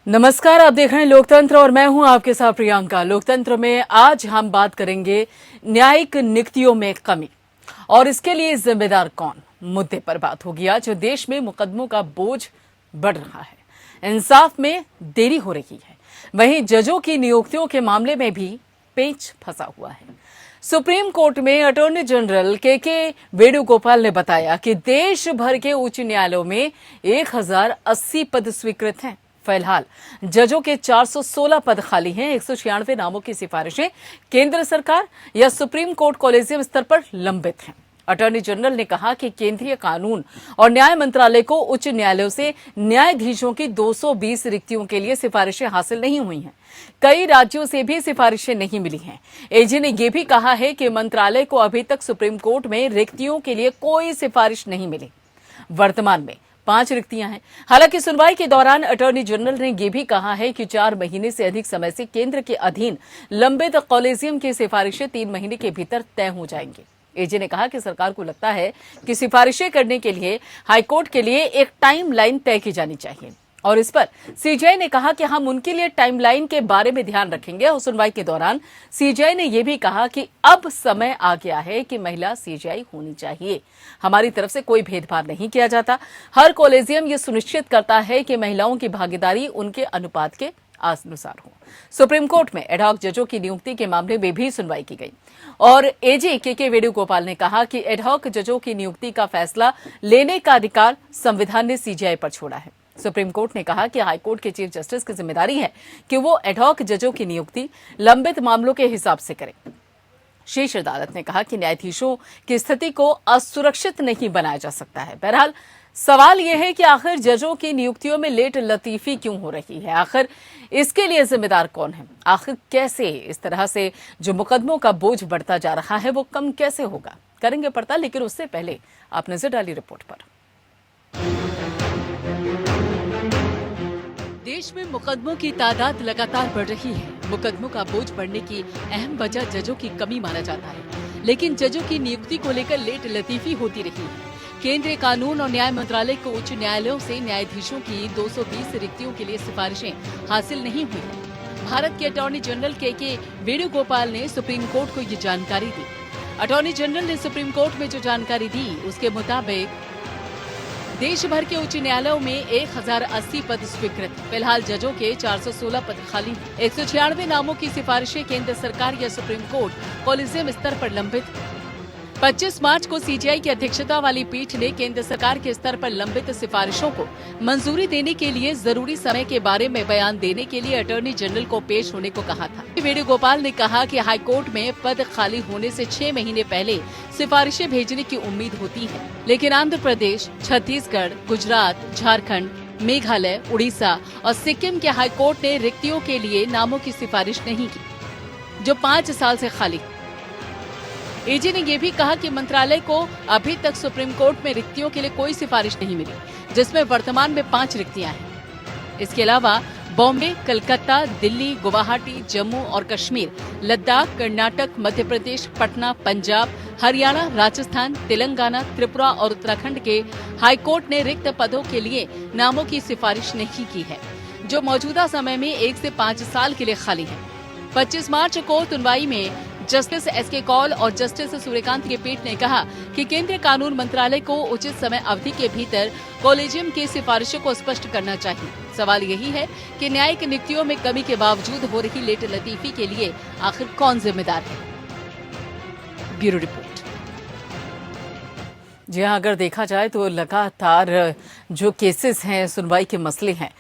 नमस्कार, आप देख रहे हैं लोकतंत्र और मैं हूं आपके साथ प्रियंका। लोकतंत्र में आज हम बात करेंगे न्यायिक नियुक्तियों में कमी और इसके लिए जिम्मेदार कौन मुद्दे पर बात होगी। आज देश में मुकदमों का बोझ बढ़ रहा है, इंसाफ में देरी हो रही है, वहीं जजों की नियुक्तियों के मामले में भी पेच फंसा हुआ है। सुप्रीम कोर्ट में अटॉर्नी जनरल के वेणुगोपाल ने बताया कि देश भर के उच्च न्यायालयों में 1080 पद स्वीकृत हैं। फिलहाल जजों के 416 पद खाली हैं। 196 नामों की सिफारिशें केंद्र सरकार या सुप्रीम कोर्ट कॉलेजियम स्तर पर लंबित हैं। अटॉर्नी जनरल ने कहा कि केंद्रीय कानून और न्याय मंत्रालय को उच्च न्यायालयों से न्यायाधीशों की 220 रिक्तियों के लिए सिफारिशें हासिल नहीं हुई हैं। कई राज्यों से भी सिफारिशें नहीं मिली हैं। एजी ने यह भी कहा है कि मंत्रालय को अभी तक सुप्रीम कोर्ट में रिक्तियों के लिए कोई सिफारिश नहीं मिली। वर्तमान में 5 रिक्तियां हैं। हालांकि सुनवाई के दौरान अटॉर्नी जनरल ने यह भी कहा है कि 4 महीने से अधिक समय से केंद्र के अधीन लंबित कॉलेजियम की सिफारिशें 3 महीने के भीतर तय हो जाएंगी। एजी ने कहा कि सरकार को लगता है कि सिफारिशें करने के लिए हाईकोर्ट के लिए एक टाइमलाइन तय की जानी चाहिए और इस पर सीजेआई ने कहा कि हम उनके लिए टाइमलाइन के बारे में ध्यान रखेंगे। और सुनवाई के दौरान सीजेआई ने यह भी कहा कि अब समय आ गया है कि महिला सीजेआई होनी चाहिए। हमारी तरफ से कोई भेदभाव नहीं किया जाता। हर कॉलेजियम यह सुनिश्चित करता है कि महिलाओं की भागीदारी उनके अनुपात के अनुसार हो। सुप्रीम कोर्ट में एडहॉक जजों की नियुक्ति के मामले में भी सुनवाई की गई और एजी के वेणुगोपाल ने कहा कि एडहॉक जजों की नियुक्ति का फैसला लेने का अधिकार संविधान ने सीजेआई पर छोड़ा है। सुप्रीम कोर्ट ने कहा कि हाईकोर्ट के चीफ जस्टिस की जिम्मेदारी है कि वो एडहॉक जजों की नियुक्ति लंबित मामलों के हिसाब से करें। शीर्ष अदालत ने कहा कि न्यायाधीशों की स्थिति को असुरक्षित नहीं बनाया जा सकता है। बहरहाल सवाल यह है कि आखिर जजों की नियुक्तियों में लेट लतीफी क्यों हो रही है, आखिर इसके लिए जिम्मेदार कौन है, आखिर कैसे इस तरह से जो मुकदमों का बोझ बढ़ता जा रहा है वो कम कैसे होगा। करेंगे पड़ताल, लेकिन उससे पहले आप नजर डालिए रिपोर्ट पर। देश में मुकदमों की तादाद लगातार बढ़ रही है। मुकदमों का बोझ बढ़ने की अहम वजह जजों की कमी माना जाता है, लेकिन जजों की नियुक्ति को लेकर लेट लतीफी होती रही है। केंद्रीय कानून और न्याय मंत्रालय को उच्च न्यायालयों से न्यायाधीशों की 220 रिक्तियों के लिए सिफारिशें हासिल नहीं हुई हैं। भारत के अटॉर्नी जनरल के वेणुगोपाल ने सुप्रीम कोर्ट को ये जानकारी दी। अटॉर्नी जनरल ने सुप्रीम कोर्ट में जो जानकारी दी उसके मुताबिक देश भर के उच्च न्यायालयों में 1080 पद स्वीकृत। फिलहाल जजों के 416 पद खाली। 196 नामों की सिफारिशें केंद्र सरकार या सुप्रीम कोर्ट कॉलेजियम स्तर पर लंबित। 25 मार्च को सीजेआई की अध्यक्षता वाली पीठ ने केंद्र सरकार के स्तर पर लंबित सिफारिशों को मंजूरी देने के लिए जरूरी समय के बारे में बयान देने के लिए अटॉर्नी जनरल को पेश होने को कहा था। वेणुगोपाल ने कहा कि हाईकोर्ट में पद खाली होने से 6 महीने पहले सिफारिशें भेजने की उम्मीद होती है, लेकिन आंध्र प्रदेश, छत्तीसगढ़, गुजरात, झारखंड, मेघालय, उड़ीसा और सिक्किम के हाईकोर्ट ने रिक्तियों के लिए नामों की सिफारिश नहीं की, जो 5 साल से खाली। एजी ने यह भी कहा कि मंत्रालय को अभी तक सुप्रीम कोर्ट में रिक्तियों के लिए कोई सिफारिश नहीं मिली, जिसमें वर्तमान में 5 रिक्तियां हैं। इसके अलावा बॉम्बे, कलकत्ता, दिल्ली, गुवाहाटी, जम्मू और कश्मीर, लद्दाख, कर्नाटक, मध्य प्रदेश, पटना, पंजाब, हरियाणा, राजस्थान, तेलंगाना, त्रिपुरा और उत्तराखंड के हाईकोर्ट ने रिक्त पदों के लिए नामों की सिफारिश नहीं की है, जो मौजूदा समय में 1 से 5 साल के लिए खाली है। 25 मार्च को सुनवाई में जस्टिस एसके कौल और जस्टिस सूर्यकांत की पीठ ने कहा कि केंद्रीय कानून मंत्रालय को उचित समय अवधि के भीतर कॉलेजियम की सिफारिशों को स्पष्ट करना चाहिए। सवाल यही है कि न्यायिक नियुक्तियों में कमी के बावजूद हो रही लेट लतीफी के लिए आखिर कौन जिम्मेदार है। Bureau report. जी हाँ, अगर देखा जाए तो लगातार जो केसेस हैं, सुनवाई के मसले हैं,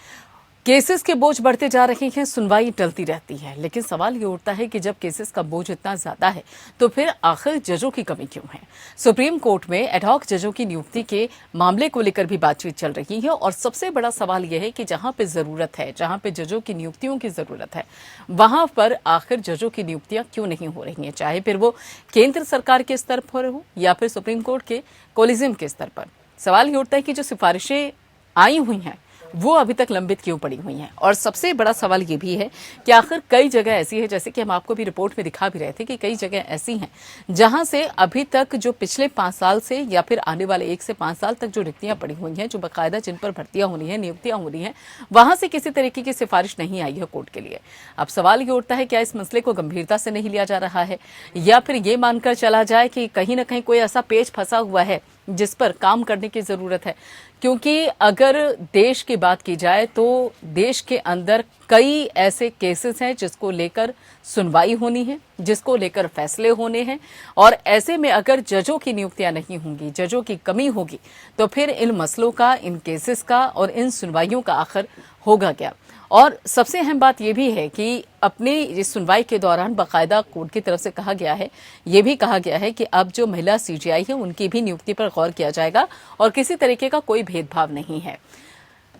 केसेस के बोझ बढ़ते जा रहे हैं, सुनवाई टलती रहती है। लेकिन सवाल ये उठता है कि जब केसेस का बोझ इतना ज्यादा है तो फिर आखिर जजों की कमी क्यों है। सुप्रीम कोर्ट में एडहॉक जजों की नियुक्ति के मामले को लेकर भी बातचीत चल रही है और सबसे बड़ा सवाल यह है कि जहां पे जरूरत है, जहां पे जजों की नियुक्तियों की जरूरत है, वहां पर आखिर जजों की नियुक्तियां क्यों नहीं हो रही हैं, चाहे फिर वो केंद्र सरकार के स्तर पर हो या फिर सुप्रीम कोर्ट के कॉलेजियम के स्तर पर। सवाल ये उठता है कि जो सिफारिशें आई हुई हैं वो अभी तक लंबित क्यों पड़ी हुई हैं। और सबसे बड़ा सवाल ये भी है कि आखिर कई जगह ऐसी है, जैसे कि हम आपको भी रिपोर्ट में दिखा भी रहे थे कि कई जगह ऐसी हैं जहां से अभी तक जो पिछले 5 साल से या फिर आने वाले 1 से 5 साल तक जो रिक्तियां पड़ी हुई हैं, जो बाकायदा जिन पर भर्तियां होनी है, नियुक्तियां होनी है, वहां से किसी तरीके की सिफारिश नहीं आई है कोर्ट के लिए। अब सवाल ये उठता है, क्या इस मसले को गंभीरता से नहीं लिया जा रहा है, या फिर ये मानकर चला जाए कि कहीं ना कहीं कोई ऐसा पेच फंसा हुआ है जिस पर काम करने की जरूरत है। क्योंकि अगर देश की बात की जाए तो देश के अंदर कई ऐसे केसेस हैं जिसको लेकर सुनवाई होनी है, जिसको लेकर फैसले होने हैं, और ऐसे में अगर जजों की नियुक्तियां नहीं होंगी, जजों की कमी होगी, तो फिर इन मसलों का, इन केसेस का और इन सुनवाइयों का आखिर होगा क्या। और सबसे अहम बात यह भी है कि अपनी इस सुनवाई के दौरान बाकायदा कोर्ट की तरफ से कहा गया है, ये भी कहा गया है कि अब जो महिला सीजीआई है उनकी भी नियुक्ति पर गौर किया जाएगा और किसी तरीके का कोई भेदभाव नहीं है।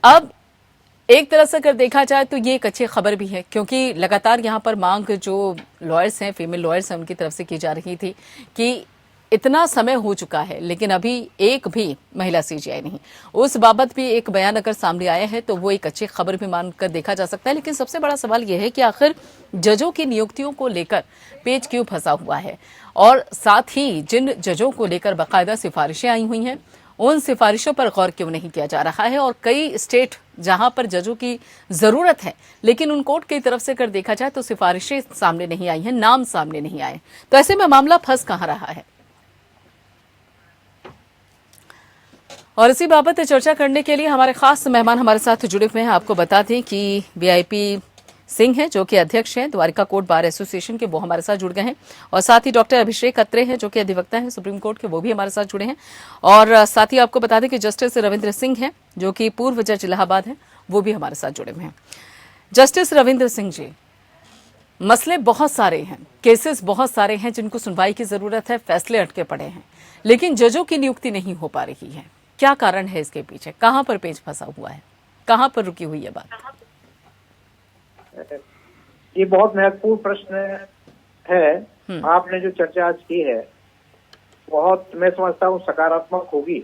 अब एक तरह से अगर देखा जाए तो ये एक अच्छी खबर भी है, क्योंकि लगातार यहाँ पर मांग जो लॉयर्स हैं, फीमेल लॉयर्स हैं, उनकी तरफ से की जा रही थी कि इतना समय हो चुका है लेकिन अभी एक भी महिला सीजीआई नहीं। उस बाबत भी एक बयान अगर सामने आया है तो वो एक अच्छी खबर भी मानकर देखा जा सकता है। लेकिन सबसे बड़ा सवाल यह है कि आखिर जजों की नियुक्तियों को लेकर पेच क्यों फंसा हुआ है, और साथ ही जिन जजों को लेकर बाकायदा सिफारिशें आई हुई हैं उन सिफारिशों पर गौर क्यों नहीं किया जा रहा है। और कई स्टेट जहां पर जजों की जरूरत है लेकिन उन कोर्ट की तरफ से अगर देखा जाए तो सिफारिशें सामने नहीं आई हैं, नाम सामने नहीं आए, तो ऐसे में मामला फंस कहां रहा है। और इसी बाबत चर्चा करने के लिए हमारे खास मेहमान हमारे साथ जुड़े हुए हैं। आपको बता दें कि वीआईपी सिंह हैं जो कि अध्यक्ष हैं द्वारिका कोर्ट बार एसोसिएशन के, वो हमारे साथ जुड़ गए हैं। और साथ ही डॉक्टर अभिषेक अत्रे हैं जो कि अधिवक्ता हैं सुप्रीम कोर्ट के, वो भी हमारे साथ जुड़े हैं। और साथ ही आपको बता दें कि जस्टिस रविंद्र सिंह हैं जो कि पूर्व जज इलाहाबाद हैं, वो भी हमारे साथ जुड़े हुए हैं। जस्टिस रविंद्र सिंह जी, मसले बहुत सारे हैं, केसेस बहुत सारे हैं जिनको सुनवाई की जरूरत है, फैसले अटके पड़े हैं, लेकिन जजों की नियुक्ति नहीं हो पा रही है। क्या कारण है इसके पीछे, कहां पर पेच फंसा हुआ है, कहां पर रुकी हुई है बात? ये बहुत महत्वपूर्ण प्रश्न है। आपने जो चर्चा आज की है बहुत, मैं समझता हूँ, सकारात्मक होगी।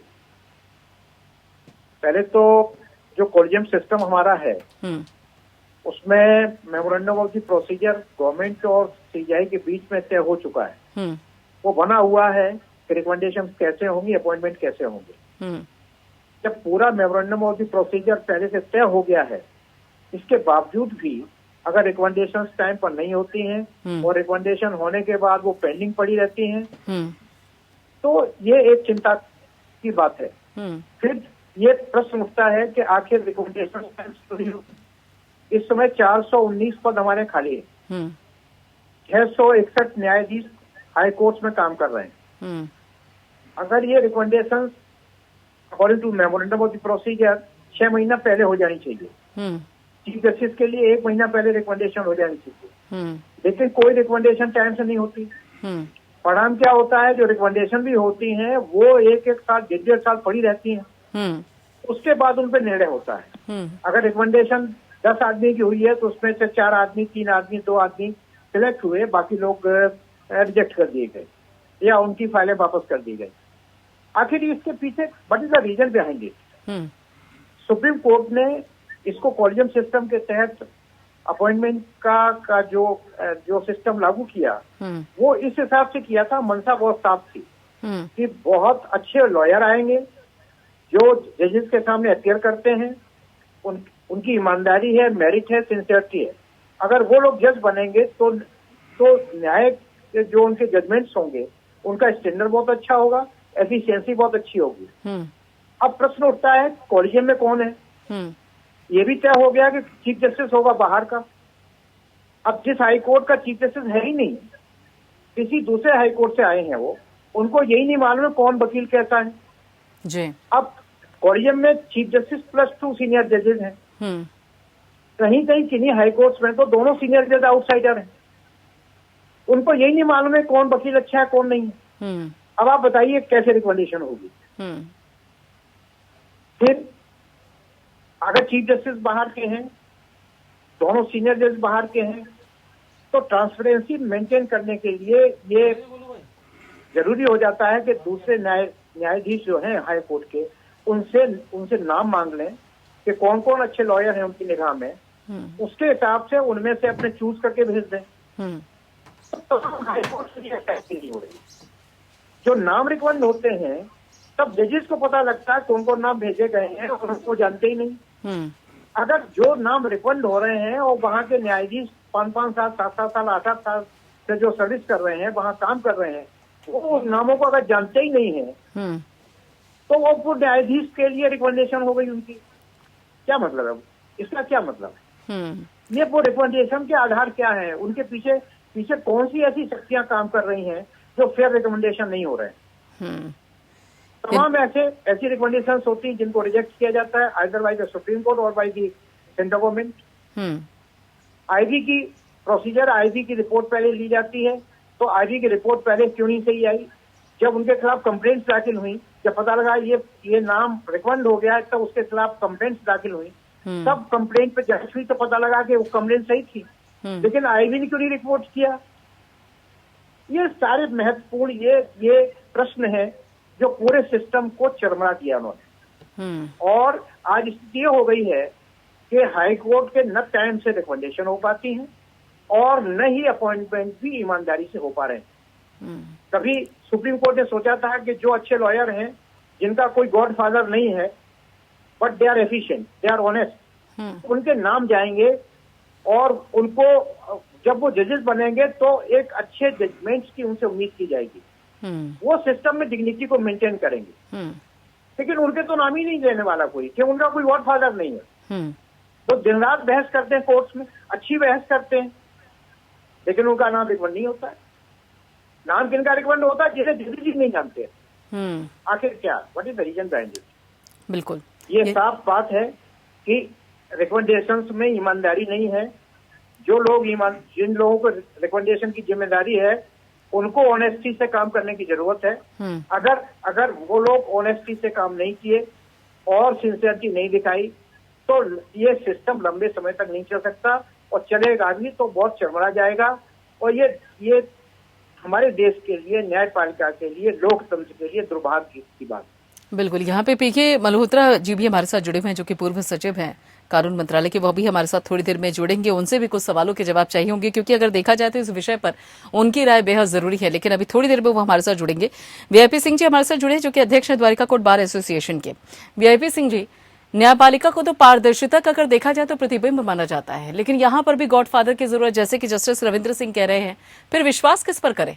पहले तो जो कोलिजियम सिस्टम हमारा है उसमें memorandum of the procedure government और सीजीआई के बीच में तय हो चुका है। वो बना हुआ है कि रिकमेंडेशन कैसे होंगी, अपॉइंटमेंट कैसे होंगे। जब पूरा मेमोरेंडम ऑफ द प्रोसीजर पहले से तय हो गया है, इसके बावजूद भी अगर रिकमेंडेशंस टाइम पर नहीं होती हैं और रिकमेंडेशन होने के बाद वो पेंडिंग पड़ी रहती हैं, तो ये एक चिंता की बात है। फिर ये प्रश्न उठता है कि आखिर रिकमेंडेशन, इस समय 419 पद हमारे खाली है। 661 न्यायाधीश हाई कोर्ट में काम कर रहे हैं। अगर ये recommendation according to memorandum of the procedure 6 महीना पहले हो जानी चाहिए। चीफ जस्टिस के लिए 1 महीना पहले रिकमेंडेशन हो जानी चाहिए, लेकिन कोई रिकमेंडेशन टाइम से नहीं होती। परिणाम क्या होता है, जो रिकमेंडेशन भी होती हैं वो एक साल, 1.5 साल पड़ी रहती हैं। उसके बाद उन पर निर्णय होता है। अगर रिकमेंडेशन 10 आदमी की हुई है तो उसमें से 4 आदमी, 3 आदमी, 2 आदमी सिलेक्ट हुए, बाकी लोग रिजेक्ट कर दिए गए या उनकी फाइलें वापस कर दी गई। आखिर इसके पीछे what is the reason behind it? Supreme court ने इसको कॉलेजियम सिस्टम के तहत अपॉइंटमेंट का जो सिस्टम लागू किया वो इस हिसाब से किया था। मंशा बहुत साफ थी कि बहुत अच्छे लॉयर आएंगे जो जजेस के सामने अपियर करते हैं, उनकी ईमानदारी है, मेरिट है, सिंसियरिटी है। अगर वो लोग जज बनेंगे तो न्याय के जो उनके जजमेंट्स होंगे उनका स्टैंडर्ड बहुत अच्छा होगा, एफिशिएंसी बहुत अच्छी होगी। अब प्रश्न उठता है कॉलेजियम में कौन है? ये भी तय हो गया कि चीफ जस्टिस होगा बाहर का। अब जिस हाई कोर्ट का चीफ जस्टिस है ही नहीं, किसी दूसरे हाई कोर्ट से आए हैं वो, उनको यही नहीं मालूम है कौन वकील कैसा है जी। अब कॉलेजियम में चीफ जस्टिस प्लस 2 सीनियर जजेस हैं। कहीं कहीं किन्हीं हाई कोर्ट्स में तो दोनों सीनियर जज आउटसाइडर हैं। उनको यही नहीं मालूम है कौन वकील अच्छा है कौन नहीं है। अब आप बताइए कैसे रिकमेंडेशन होगी? फिर अगर चीफ जस्टिस बाहर के हैं, दोनों सीनियर जज बाहर के हैं, तो ट्रांसपेरेंसी मेंटेन करने के लिए ये जरूरी हो जाता है कि दूसरे न्यायाधीश जो हैं हाई कोर्ट के, उनसे नाम मांग लें कि कौन कौन अच्छे लॉयर हैं उनकी निगाह में, उसके हिसाब से उनमें से अपने चूज करके भेज दें। तो हाईकोर्ट से ये फैसले नहीं हो रही। जो नाम रिकमेंड होते हैं तब जजेस को पता लगता है कौन कौन नाम भेजे गए हैं और उनको जानते ही नहीं। अगर जो नाम रिकमेंड हो रहे हैं और वहाँ के न्यायाधीश 5-5 साल 7-7 साल 8-8 साल से जो सर्विस कर रहे हैं, वहाँ काम कर रहे हैं, वो नामों को अगर जानते ही नहीं है तो वो न्यायाधीश के लिए रिकमेंडेशन हो गई उनकी। क्या मतलब है इसका, क्या मतलब है? ये वो रिकमेंडेशन के आधार क्या है, उनके पीछे पीछे कौन सी ऐसी शक्तियां काम कर रही हैं जो फेयर रिकमेंडेशन नहीं हो रहे हैं। तमाम ऐसी रिकमेंडेशन होती हैं जिनको रिजेक्ट किया जाता है either by the supreme court और by the central government. IB की प्रोसीजर, आईबी की रिपोर्ट पहले ली जाती है, तो आईबी की रिपोर्ट पहले क्यों नहीं सही आई? जब उनके खिलाफ कंप्लेंट्स दाखिल हुई, जब पता लगा ये नाम रिकमेंड हो गया है, तब उसके खिलाफ कंप्लेंट्स दाखिल हुई, तब कंप्लेंट पे जांच हुई तो पता लगा कि वो कंप्लेंट सही थी, लेकिन आईबी ने क्यों नहीं रिपोर्ट किया? ये सारे महत्वपूर्ण ये प्रश्न है जो पूरे सिस्टम को चरमरा दिया उन्होंने। और आज स्थिति हो गई है कि हाई कोर्ट के न टाइम से रिकमेंडेशन हो पाती हैं और न ही अपॉइंटमेंट भी ईमानदारी से हो पा रहे हैं। कभी सुप्रीम कोर्ट ने सोचा था कि जो अच्छे लॉयर हैं, जिनका कोई गॉडफादर नहीं है, but they are efficient, they are honest, उनके नाम जाएंगे और उनको जब वो जजेस बनेंगे तो एक अच्छे जजमेंट्स की उनसे उम्मीद की जाएगी। वो सिस्टम में डिग्निटी को मेंटेन करेंगे। लेकिन उनके तो नाम ही नहीं देने वाला कोई, कि उनका कोई गॉडफादर नहीं है। तो दिन रात बहस करते हैं कोर्ट्स में, अच्छी बहस करते हैं, लेकिन उनका नाम रिकमेंड नहीं होता है। नाम किनका रिकमेंड होता है? जिसे जजेस ही नहीं जानते। आखिर क्या, what is the reason behind it? बिल्कुल, ये साफ बात है कि रिकमेंडेशंस में ईमानदारी नहीं है। जिन लोगों को रिकमेंडेशन की जिम्मेदारी है, उनको ऑनेस्टी से काम करने की जरूरत है। अगर वो लोग ऑनेस्टी से काम नहीं किए और सिंसियरिटी नहीं दिखाई तो ये सिस्टम लंबे समय तक नहीं चल सकता, और चलेगा भी तो बहुत चरमरा जाएगा। और ये हमारे देश के लिए, न्यायपालिका के लिए, लोकतंत्र के लिए दुर्भाग्य की बात। बिल्कुल, यहाँ पे पीके मल्होत्रा जी भी हमारे साथ जुड़े हुए हैं, जो कि पूर्व सचिव हैं कानून मंत्रालय के। वो भी हमारे साथ थोड़ी देर में जुड़ेंगे, उनसे भी कुछ सवालों के जवाब चाहिए होंगे, क्योंकि अगर देखा जाए तो इस विषय पर उनकी राय बेहद जरूरी है। लेकिन अभी थोड़ी देर में वो हमारे साथ जुड़ेंगे। वीआईपी सिंह जी हमारे साथ जुड़े हैं, जो कि अध्यक्ष है द्वारिका कोट बार एसोसिएशन के। वीआईपी सिंह जी, न्यायपालिका को तो पारदर्शिता का अगर देखा जाए तो प्रतिबिंब माना जाता है, लेकिन यहाँ पर भी गॉडफादर की जरूरत, जैसे कि जस्टिस रविंद्र सिंह कह रहे हैं, फिर विश्वास किस पर करें?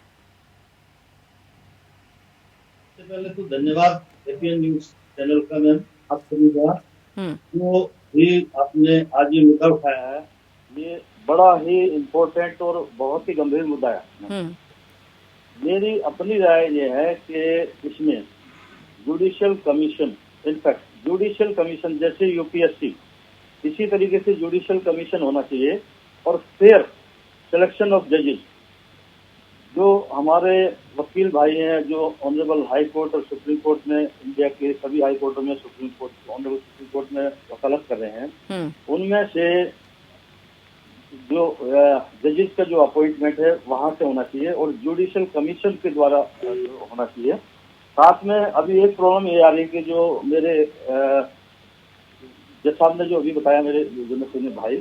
सबसे पहले तो धन्यवाद एपीएन न्यूज चैनल का मैम, आप सभी का जो भी आपने आज ये मुद्दा उठाया है, ये बड़ा ही इम्पोर्टेंट और बहुत ही गंभीर मुद्दा है। मेरी अपनी राय ये है कि इसमें judicial commission, in fact judicial commission जैसे यूपीएससी, इसी तरीके से जुडिशियल कमीशन होना चाहिए, और फेयर सिलेक्शन ऑफ जजेस। जो हमारे वकील भाई हैं, जो ऑनरेबल हाई कोर्ट और सुप्रीम कोर्ट में, इंडिया के सभी हाई कोर्टों में, supreme court, honourable supreme court में वकालत कर रहे हैं, उनमें से जो जजेस का जो अपॉइंटमेंट है वहां से होना चाहिए और जुडिशियल कमीशन के द्वारा होना चाहिए। साथ में अभी एक प्रॉब्लम ये आ रही है कि जो मेरे जज साहब ने जो अभी बताया, मेरे जो सीनियर भाई,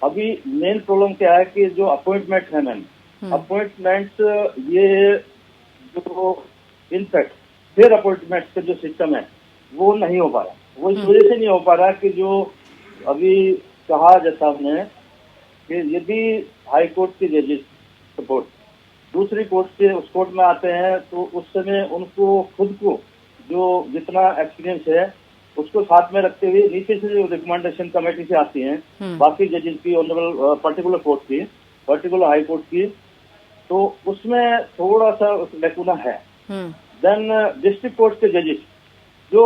अभी मेन प्रॉब्लम क्या है कि जो अपॉइंटमेंट है मैम, अपॉइंटमेंट ये जो इनफैक्ट फेयर अपॉइंटमेंट का जो सिस्टम है वो नहीं हो पा रहा। वो इस वजह से नहीं हो पा रहा कि जो अभी कहा जज साहब ने कि यदि हाई कोर्ट के जजेस सपोर्ट दूसरी कोर्ट से उस कोर्ट में आते हैं तो उस समय उनको खुद को जो जितना एक्सपीरियंस है उसको साथ में रखते हुए नीचे से जो रिकमेंडेशन कमेटी से आती हैं, बाकी जजेस की, ऑनरेबल पर्टिकुलर कोर्ट की, पर्टिकुलर हाई कोर्ट की, तो उसमें थोड़ा सा लैकुना है। देन डिस्ट्रिक्ट कोर्ट के जजेस जो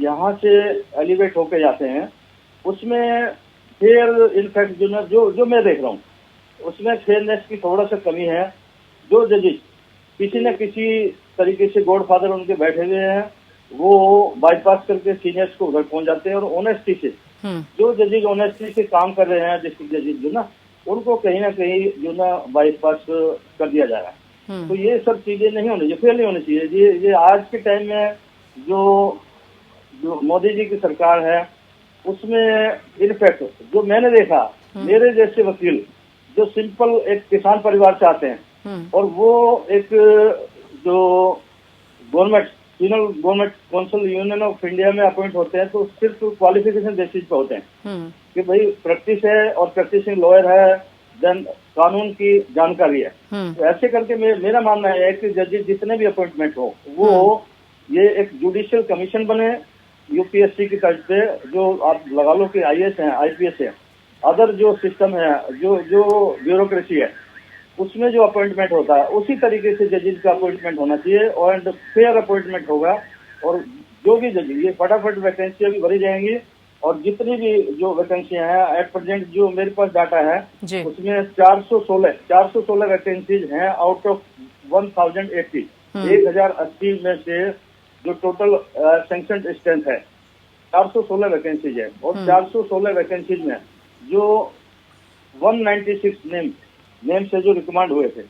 यहाँ से एलिवेट होके जाते हैं, उसमें फेयर इनफैक्ट जो मैं देख रहा हूँ उसमें फेयरनेस की थोड़ा सा कमी है। जो जजेस किसी न किसी तरीके से गॉडफादर उनके बैठे हुए हैं, वो बाईपास करके सीनियर्स को उधर पहुंच जाते हैं, और ऑनेस्टी से जो जजेस ऑनेस्टी से काम कर रहे हैं, डिस्ट्रिक्ट जजेस जो ना, उनको कहीं ना कहीं जो ना बाईपास कर दिया जा रहा है। तो ये सब चीजें नहीं होनी चाहिए, फेल नहीं होनी चाहिए। ये आज के टाइम में जो मोदी जी की सरकार है, उसमें इनफैक्ट जो मैंने देखा, मेरे जैसे वकील जो सिंपल एक किसान परिवार से आते हैं और वो एक जो government government council union of India में अपॉइंट होते हैं, तो सिर्फ क्वालिफिकेशन बेसिस पे होते हैं कि भाई प्रैक्टिस है और प्रैक्टिसिंग लॉयर है, देन कानून की जानकारी है। तो ऐसे करके मेरा मानना है कि जजेस जितने भी अपॉइंटमेंट हो वो ये एक जुडिशियल कमीशन बने यूपीएससी की तर्ज पे, जो आप लगा लो कि आईएएस है, आईपीएस है, अदर जो सिस्टम है, जो ब्यूरोक्रेसी है, उसमें जो अपॉइंटमेंट होता है उसी तरीके से जजेस का अपॉइंटमेंट होना चाहिए और फेयर अपॉइंटमेंट होगा। और जो भी जज, ये फटाफट वैकेंसियां भी भरी जाएंगी और जितनी भी जो वैकेंसियां हैं एट प्रेजेंट जो मेरे पास डाटा है उसमें 416 वैकेंसीज हैं आउट ऑफ 1080 1080 में से जो टोटल सैंक्शन स्ट्रेंथ है 416 वैकेंसीज है। और 416 वैकेंसीज में जो 196 नेम से जो रिकमेंड हुए थे,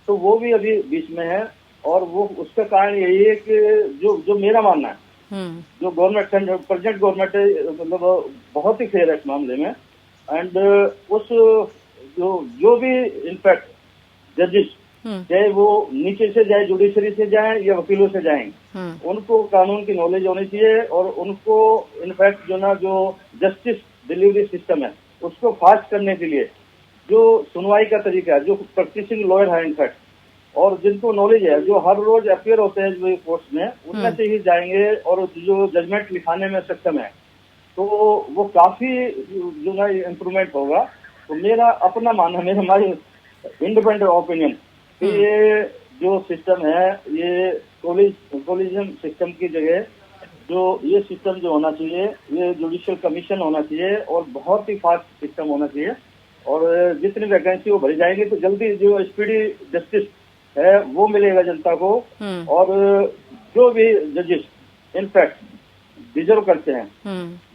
तो वो भी अभी बीच में है। और वो उसका कारण यही है कि जो मेरा मानना है, जो गवर्नमेंट प्रेजेंट गवर्नमेंट है, मतलब बहुत ही फेयर है इस मामले में। एंड उस जो भी इनफैक्ट जजेस चाहे वो नीचे से जाए, जुडिशरी से जाए या वकीलों से जाएं, उनको कानून की नॉलेज होनी चाहिए और उनको इनफैक्ट जो जस्टिस डिलीवरी सिस्टम है उसको फास्ट करने के लिए जो सुनवाई का तरीका है, जो प्रैक्टिसिंग लॉयर है इनफैक्ट, और जिनको नॉलेज है, जो हर रोज अपियर होते हैं जो कोर्ट्स में, उनमें से ही जाएंगे और जो जजमेंट लिखाने में सक्षम है, तो वो काफी जो है इम्प्रूवमेंट होगा। तो मेरा अपना मानना, मेरा हमारी इंडिपेंडेंट ओपिनियन कि ये जो सिस्टम है, ये कोलिजियम सिस्टम की जगह जो ये सिस्टम जो होना चाहिए, ये जुडिशियल कमीशन होना चाहिए और बहुत ही फास्ट सिस्टम होना चाहिए। और जितनी वैकेंसी वो भरी जाएगी तो जल्दी जो स्पीडी जस्टिस है वो मिलेगा जनता को। और जो भी जजेस इनफैक्ट डिजर्व करते हैं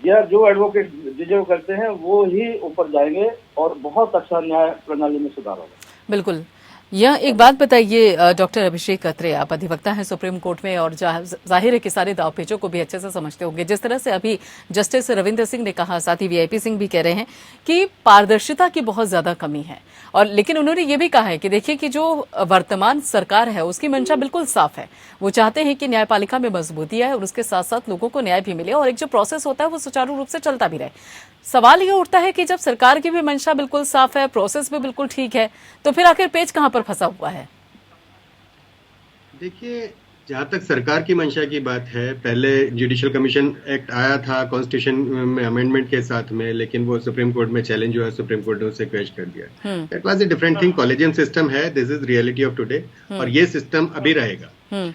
या जो एडवोकेट डिजर्व करते हैं वो ही ऊपर जाएंगे और बहुत अच्छा न्याय प्रणाली में सुधार होगा। बिल्कुल। यह एक बात बताइए डॉक्टर अभिषेक अत्रे, आप अधिवक्ता हैं सुप्रीम कोर्ट में और जाहिर है कि सारे दावपेचों को भी अच्छे से समझते होंगे। जिस तरह से अभी जस्टिस रविंद्र सिंह ने कहा, साथ ही वीआईपी सिंह भी कह रहे हैं कि पारदर्शिता की बहुत ज्यादा कमी है, और लेकिन उन्होंने ये भी कहा है कि देखिए कि जो वर्तमान सरकार है उसकी मंशा बिल्कुल साफ है। वो चाहते हैं कि न्यायपालिका में मजबूती आए और उसके साथ साथ लोगों को न्याय भी मिले और एक जो प्रोसेस होता है वो सुचारू रूप से चलता भी रहे। सवाल ये उठता है कि जब सरकार की भी मंशा बिल्कुल साफ है, प्रोसेस भी बिल्कुल ठीक है, तो फिर आखिर पेच कहां पर फंसा हुआ है? देखिए, जहां तक सरकार की मंशा की बात है, पहले जुडिशियल कमीशन एक्ट आया था कॉन्स्टिट्यूशन में अमेंडमेंट के साथ में, लेकिन वो सुप्रीम कोर्ट में चैलेंज हुआ, सुप्रीम कोर्ट ने उसे क्वेश्चन कर दिया। That was a different thing. Collegium system है, this is reality of today, और ये सिस्टम अभी रहेगा।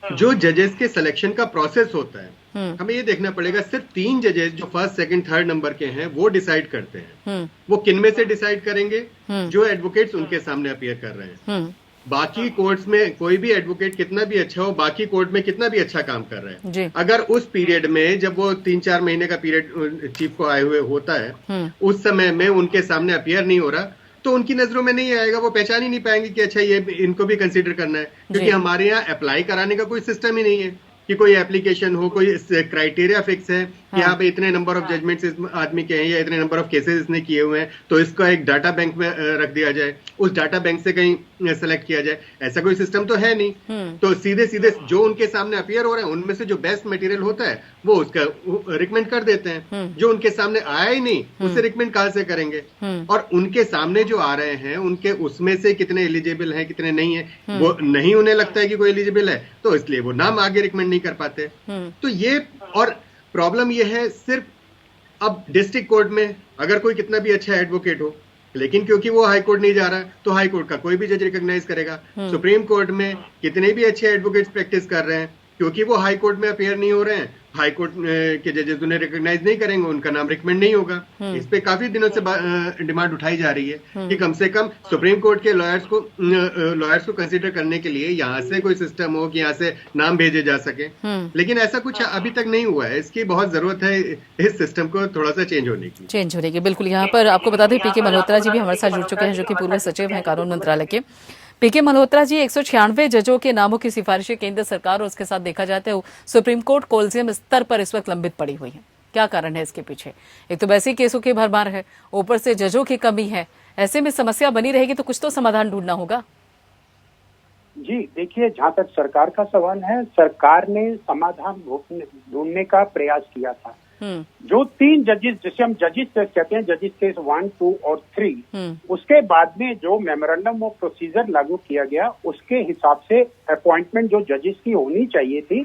जो जजेस के सिलेक्शन का प्रोसेस होता है, हमें ये देखना पड़ेगा, सिर्फ 3 जजेस जो फर्स्ट, सेकंड, थर्ड नंबर के हैं वो डिसाइड करते हैं। वो किन में से डिसाइड करेंगे? जो एडवोकेट्स उनके सामने अपीयर कर रहे हैं। बाकी कोर्ट्स में कोई भी एडवोकेट कितना भी अच्छा हो, बाकी कोर्ट में कितना भी अच्छा काम कर रहे हैं, अगर उस पीरियड में, जब वो 3-4 महीने का पीरियड चीफ को आए हुए होता है, उस समय में उनके सामने अपीयर नहीं हो रहा, तो उनकी नजरों में नहीं आएगा, वो पहचान ही नहीं पाएंगे कि अच्छा ये इनको भी कंसीडर करना है। क्योंकि हमारे यहाँ अप्लाई कराने का कोई सिस्टम ही नहीं है कि कोई एप्लीकेशन हो, कोई क्राइटेरिया फिक्स है कि हाँ भाई इतने नंबर ऑफ जजमेंट्स इस आदमी के हैं या इतने नंबर ऑफ केसेस इसने किए हुए हैं, तो इसका एक डाटा बैंक में रख दिया जाए, उस डाटा बैंक से कहीं सेलेक्ट किया जाए। ऐसा कोई सिस्टम तो है नहीं। तो सीधे सीधे जो उनके सामने अपीयर हो रहे हैं उनमें से जो बेस्ट मटेरियल होता है वो उसका रिकमेंड कर देते हैं। जो उनके सामने आया ही नहीं उसे रिकमेंड कहां से करेंगे? और उनके सामने जो आ रहे हैं उनके उसमें से कितने एलिजिबल हैं, कितने नहीं है, वो नहीं उन्हें लगता है कि कोई एलिजिबल है, तो इसलिए वो नाम आगे रिकमेंड नहीं कर पाते। तो ये, और प्रॉब्लम यह है, सिर्फ अब डिस्ट्रिक्ट कोर्ट में अगर कोई कितना भी अच्छा एडवोकेट हो, लेकिन क्योंकि वो हाई कोर्ट नहीं जा रहा है तो हाई कोर्ट का कोई भी जज रिकॉग्नाइज करेगा। सुप्रीम कोर्ट में कितने भी अच्छे एडवोकेट्स प्रैक्टिस कर रहे हैं, क्योंकि वो हाई कोर्ट में अपीयर नहीं हो रहे हैं, हाई कोर्ट के जजेस उन्हें रिकॉग्नाइज नहीं करेंगे, उनका नाम रिकमेंड नहीं होगा। इस पे काफी दिनों से डिमांड उठाई जा रही है कि कम से कम सुप्रीम कोर्ट के लॉयर्स को कंसीडर करने के लिए यहाँ से कोई सिस्टम हो कि यहाँ से नाम भेजे जा सके। लेकिन ऐसा कुछ अभी तक नहीं हुआ है। इसकी बहुत जरूरत है इस सिस्टम को थोड़ा सा चेंज होने की। बिल्कुल। यहाँ पर आपको बता दें, पीके मल्होत्रा जी भी हमारे साथ जुड़ चुके हैं, जो कि पूर्व सचिव हैं कानून मंत्रालय के। पीके मल्होत्रा जी, 196 जजों के नामों की सिफारिशें केंद्र सरकार और उसके साथ देखा जाता है सुप्रीम कोर्ट कोलिजियम स्तर पर इस वक्त लंबित पड़ी हुई है। क्या कारण है इसके पीछे? एक तो वैसे ही केसों की भरमार है, ऊपर से जजों की कमी है, ऐसे में समस्या बनी रहेगी तो कुछ तो समाधान ढूंढना होगा। जी देखिए, जहाँ तक सरकार का सवाल है, सरकार ने समाधान ढूंढने का प्रयास किया था। जो 3 जजेस, जिसे हम जजेस केस कहते हैं, जजेस केस 1, 2 और 3, उसके बाद में जो मेमोरेंडम ऑफ प्रोसीजर लागू किया गया, उसके हिसाब से अपॉइंटमेंट जो जजेस की होनी चाहिए थी,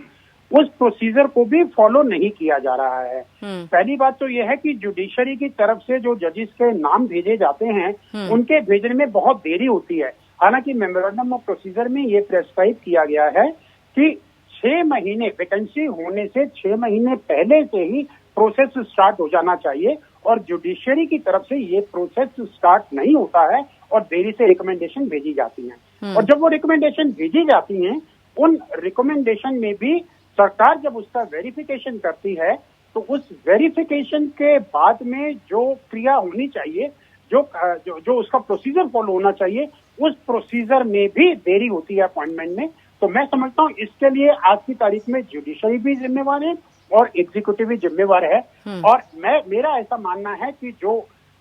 उस प्रोसीजर को भी फॉलो नहीं किया जा रहा है। पहली बात तो यह है कि जुडिशरी की तरफ से जो जजेस के नाम भेजे जाते हैं, उनके भेजने में बहुत देरी होती है। हालांकि मेमोरेंडम ऑफ प्रोसीजर में ये प्रेस्क्राइब किया गया है कि 6 महीने, वैकेंसी होने से 6 महीने पहले से ही प्रोसेस स्टार्ट हो जाना चाहिए, और जुडिशरी की तरफ से ये प्रोसेस स्टार्ट नहीं होता है और देरी से रिकमेंडेशन भेजी जाती हैं। और जब वो रिकमेंडेशन भेजी जाती हैं, उन रिकमेंडेशन में भी सरकार जब उसका वेरिफिकेशन करती है, तो उस वेरिफिकेशन के बाद में जो क्रिया होनी चाहिए, जो उसका प्रोसीजर फॉलो होना चाहिए, उस प्रोसीजर में भी देरी होती है अपॉइंटमेंट में। तो मैं समझता हूँ इसके लिए आज की तारीख में जुडिशरी भी जिम्मेवार है और एग्जीक्यूटिव भी जिम्मेवार है। और मेरा ऐसा मानना है कि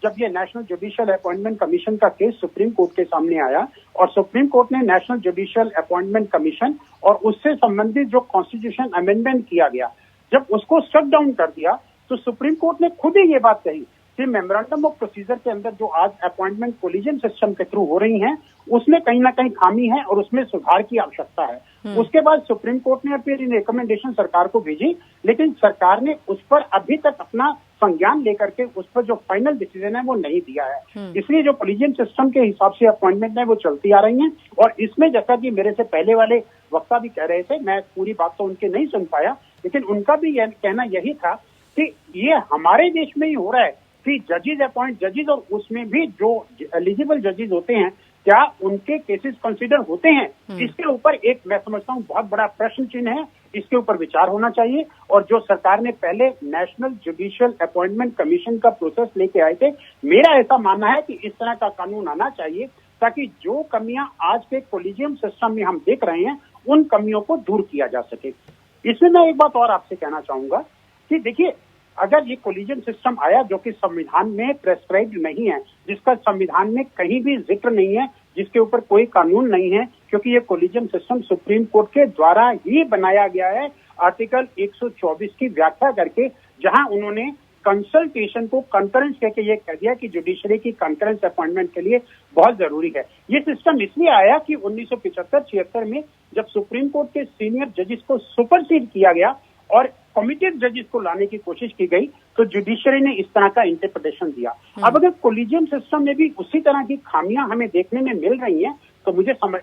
जब ये नेशनल जुडिशियल अपॉइंटमेंट कमीशन का केस सुप्रीम कोर्ट के सामने आया और सुप्रीम कोर्ट ने नेशनल जुडिशियल अपॉइंटमेंट कमीशन और उससे संबंधित जो कॉन्स्टिट्यूशन अमेंडमेंट किया गया, जब उसको शट डाउन कर दिया, तो सुप्रीम कोर्ट ने खुद ही ये बात कही कि मेमोरेंडम ऑफ प्रोसीजर के अंदर जो आज अपॉइंटमेंट कोलिजन सिस्टम के थ्रू हो रही हैं, उसमें कहीं ना कहीं खामी है और उसमें सुधार की आवश्यकता है। उसके बाद सुप्रीम कोर्ट ने फिर इन रिकमेंडेशन सरकार को भेजी, लेकिन सरकार ने उस पर अभी तक अपना संज्ञान लेकर के उस पर जो फाइनल डिसीजन है वो नहीं दिया है। इसलिए जो कोलिजन सिस्टम के हिसाब से अपॉइंटमेंट है वो चलती आ रही हैं। और इसमें जैसा कि मेरे से पहले वाले वक्ता भी कह रहे थे, मैं पूरी बात तो उनकी नहीं सुन पाया, लेकिन उनका भी कहना यही था कि ये हमारे देश में ही हो रहा है कि जजेस अपॉइंट जजेस, और उसमें भी जो एलिजिबल जजेस होते हैं, क्या उनके केसेस कंसीडर होते हैं? इसके ऊपर एक, मैं समझता हूँ, बहुत बड़ा प्रश्न चिन्ह है। इसके ऊपर विचार होना चाहिए। और जो सरकार ने पहले नेशनल जुडिशियल अपॉइंटमेंट कमीशन का प्रोसेस लेके आए थे, मेरा ऐसा मानना है कि इस तरह का कानून आना चाहिए ताकि जो कमियां आज के कोलिजियम सिस्टम में हम देख रहे हैं, उन कमियों को दूर किया जा सके। इसमें मैं एक बात और आपसे कहना चाहूंगा कि देखिए, अगर ये कोलिजन सिस्टम आया जो कि संविधान में प्रेस्क्राइब्ड नहीं है, जिसका संविधान में कहीं भी जिक्र नहीं है, जिसके ऊपर कोई कानून नहीं है, क्योंकि ये कोलिजन सिस्टम सुप्रीम कोर्ट के द्वारा ही बनाया गया है, आर्टिकल 124 की व्याख्या करके, जहां उन्होंने कंसल्टेशन को कंकरेंस कहकर ये कह दिया कि जुडिशरी की कंकरेंस अपॉइंटमेंट के लिए बहुत जरूरी है। ये सिस्टम इसलिए आया कि 1975-76 में जब सुप्रीम कोर्ट के सीनियर जजेस को सुपरसीड किया गया और कमिटेड जजेस को लाने की कोशिश की गई, तो जुडिशरी ने इस तरह का इंटरप्रिटेशन दिया। अब अगर कोलिजियम सिस्टम में भी उसी तरह की खामियां हमें देखने में मिल रही हैं, तो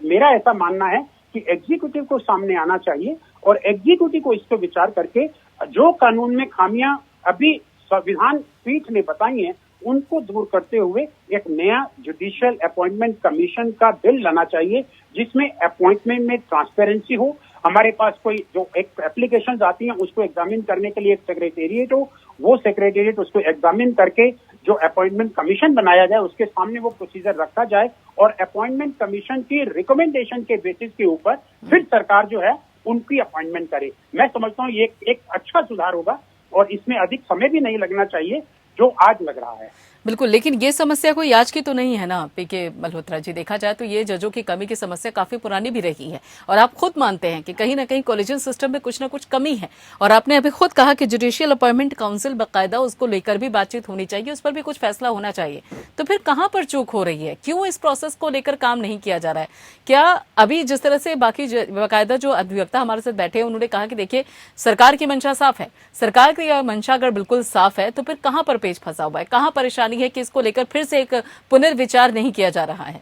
मेरा ऐसा मानना है कि एग्जीक्यूटिव को सामने आना चाहिए और एग्जीक्यूटिव को इस पर विचार करके जो कानून में खामियां अभी संविधान पीठ ने बताई हैं, उनको दूर करते हुए एक नया जुडिशियल अपॉइंटमेंट कमीशन का बिल लाना चाहिए, जिसमें अपॉइंटमेंट में ट्रांसपेरेंसी हो। हमारे पास कोई जो एक एप्लीकेशन आती हैं, उसको एग्जामिन करने के लिए एक सेक्रेटेरिएट हो, वो सेक्रेटेरिएट उसको एग्जामिन करके जो अपॉइंटमेंट कमीशन बनाया जाए, उसके सामने वो प्रोसीजर रखा जाए और अपॉइंटमेंट कमीशन की रिकमेंडेशन के बेसिस के ऊपर फिर सरकार जो है उनकी अपॉइंटमेंट करे। मैं समझता हूँ ये एक अच्छा सुधार होगा और इसमें अधिक समय भी नहीं लगना चाहिए जो आज लग रहा है। बिल्कुल, लेकिन ये समस्या कोई आज की तो नहीं है ना पीके मल्होत्रा जी। देखा जाए तो ये जजों की कमी की समस्या काफी पुरानी भी रही है और आप खुद मानते हैं कि कहीं ना कहीं कॉलेजियन सिस्टम में कुछ ना कुछ कमी है। और आपने अभी खुद कहा कि जुडिशियल अपॉइंटमेंट काउंसिल बाकायदा उसको लेकर भी बातचीत होनी चाहिए, उस पर भी कुछ फैसला होना चाहिए। तो फिर कहां पर चूक हो रही है? क्यों इस प्रोसेस को लेकर काम नहीं किया जा रहा है? क्या अभी जिस तरह से बाकी बाकायदा जो अधिवक्ता हमारे साथ बैठे हैं, उन्होंने कहा कि देखिए सरकार की मंशा साफ है, सरकार की मंशा अगर बिल्कुल साफ है तो फिर कहां पर पेच फंसा हुआ है, कहां परेशानी है कि इसको लेकर फिर से एक पुनर्विचार नहीं किया जा रहा है?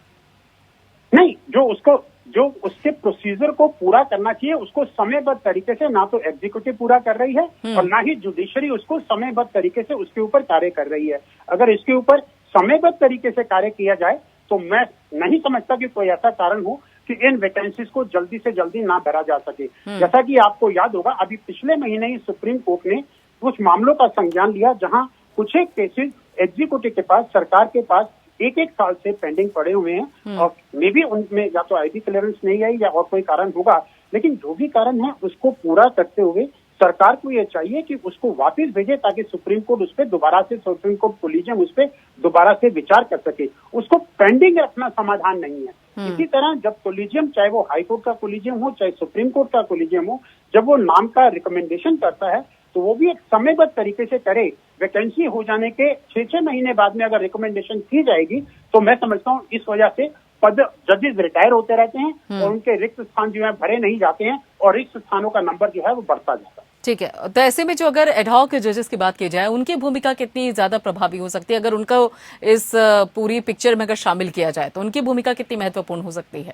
नहीं, जो उसके प्रोसीजर को पूरा करना चाहिए उसको समयबद्ध तरीके से ना तो एग्जीक्यूटिव पूरा कर रही है और ना ही जुडिशरी उसको समयबद्ध तरीके से उसके ऊपर कार्य कर रही है। अगर इसके ऊपर समयबद्ध तरीके से कार्य किया जाए तो मैं नहीं समझता कि कोई ऐसा कारण हो कि इन वैकेंसीज को जल्दी से जल्दी ना भरा जा सके। जैसा कि आपको याद होगा, अभी पिछले महीने ही सुप्रीम कोर्ट ने कुछ मामलों का संज्ञान लिया जहां कुछ एक केसेस एग्जीक्यूटिव के पास, सरकार के पास एक साल से पेंडिंग पड़े हुए हैं और मे भी उनमें या तो आईबी क्लियरेंस नहीं आई या और कोई कारण होगा, लेकिन जो भी कारण है उसको पूरा करते हुए सरकार को ये चाहिए कि उसको वापस भेजे ताकि सुप्रीम कोर्ट उस पर दोबारा से, सुप्रीम कोर्ट कोलिजियम उस पर दोबारा से विचार कर सके। उसको पेंडिंग रखना समाधान नहीं है। इसी तरह जब कोलिजियम, चाहे वो हाई कोर्ट का कोलिजियम हो चाहे सुप्रीम कोर्ट का कोलिजियम हो, जब वो नाम का रिकमेंडेशन करता है तो वो भी एक समयबद्ध तरीके से करे। वैकेंसी हो जाने के 6-6 महीने बाद में अगर रिकमेंडेशन की जाएगी तो मैं समझता हूँ इस वजह से जजेस रिटायर होते रहते हैं और उनके रिक्त स्थान जो है भरे नहीं जाते हैं और रिक्त स्थानों का नंबर जो है वो बढ़ता जाता है। ठीक है, तो ऐसे में जो अगर एडहॉक जजेस की बात की जाए, उनकी भूमिका कितनी ज्यादा प्रभावी हो सकती है? अगर उनको इस पूरी पिक्चर में अगर शामिल किया जाए तो उनकी भूमिका कितनी महत्वपूर्ण हो सकती है,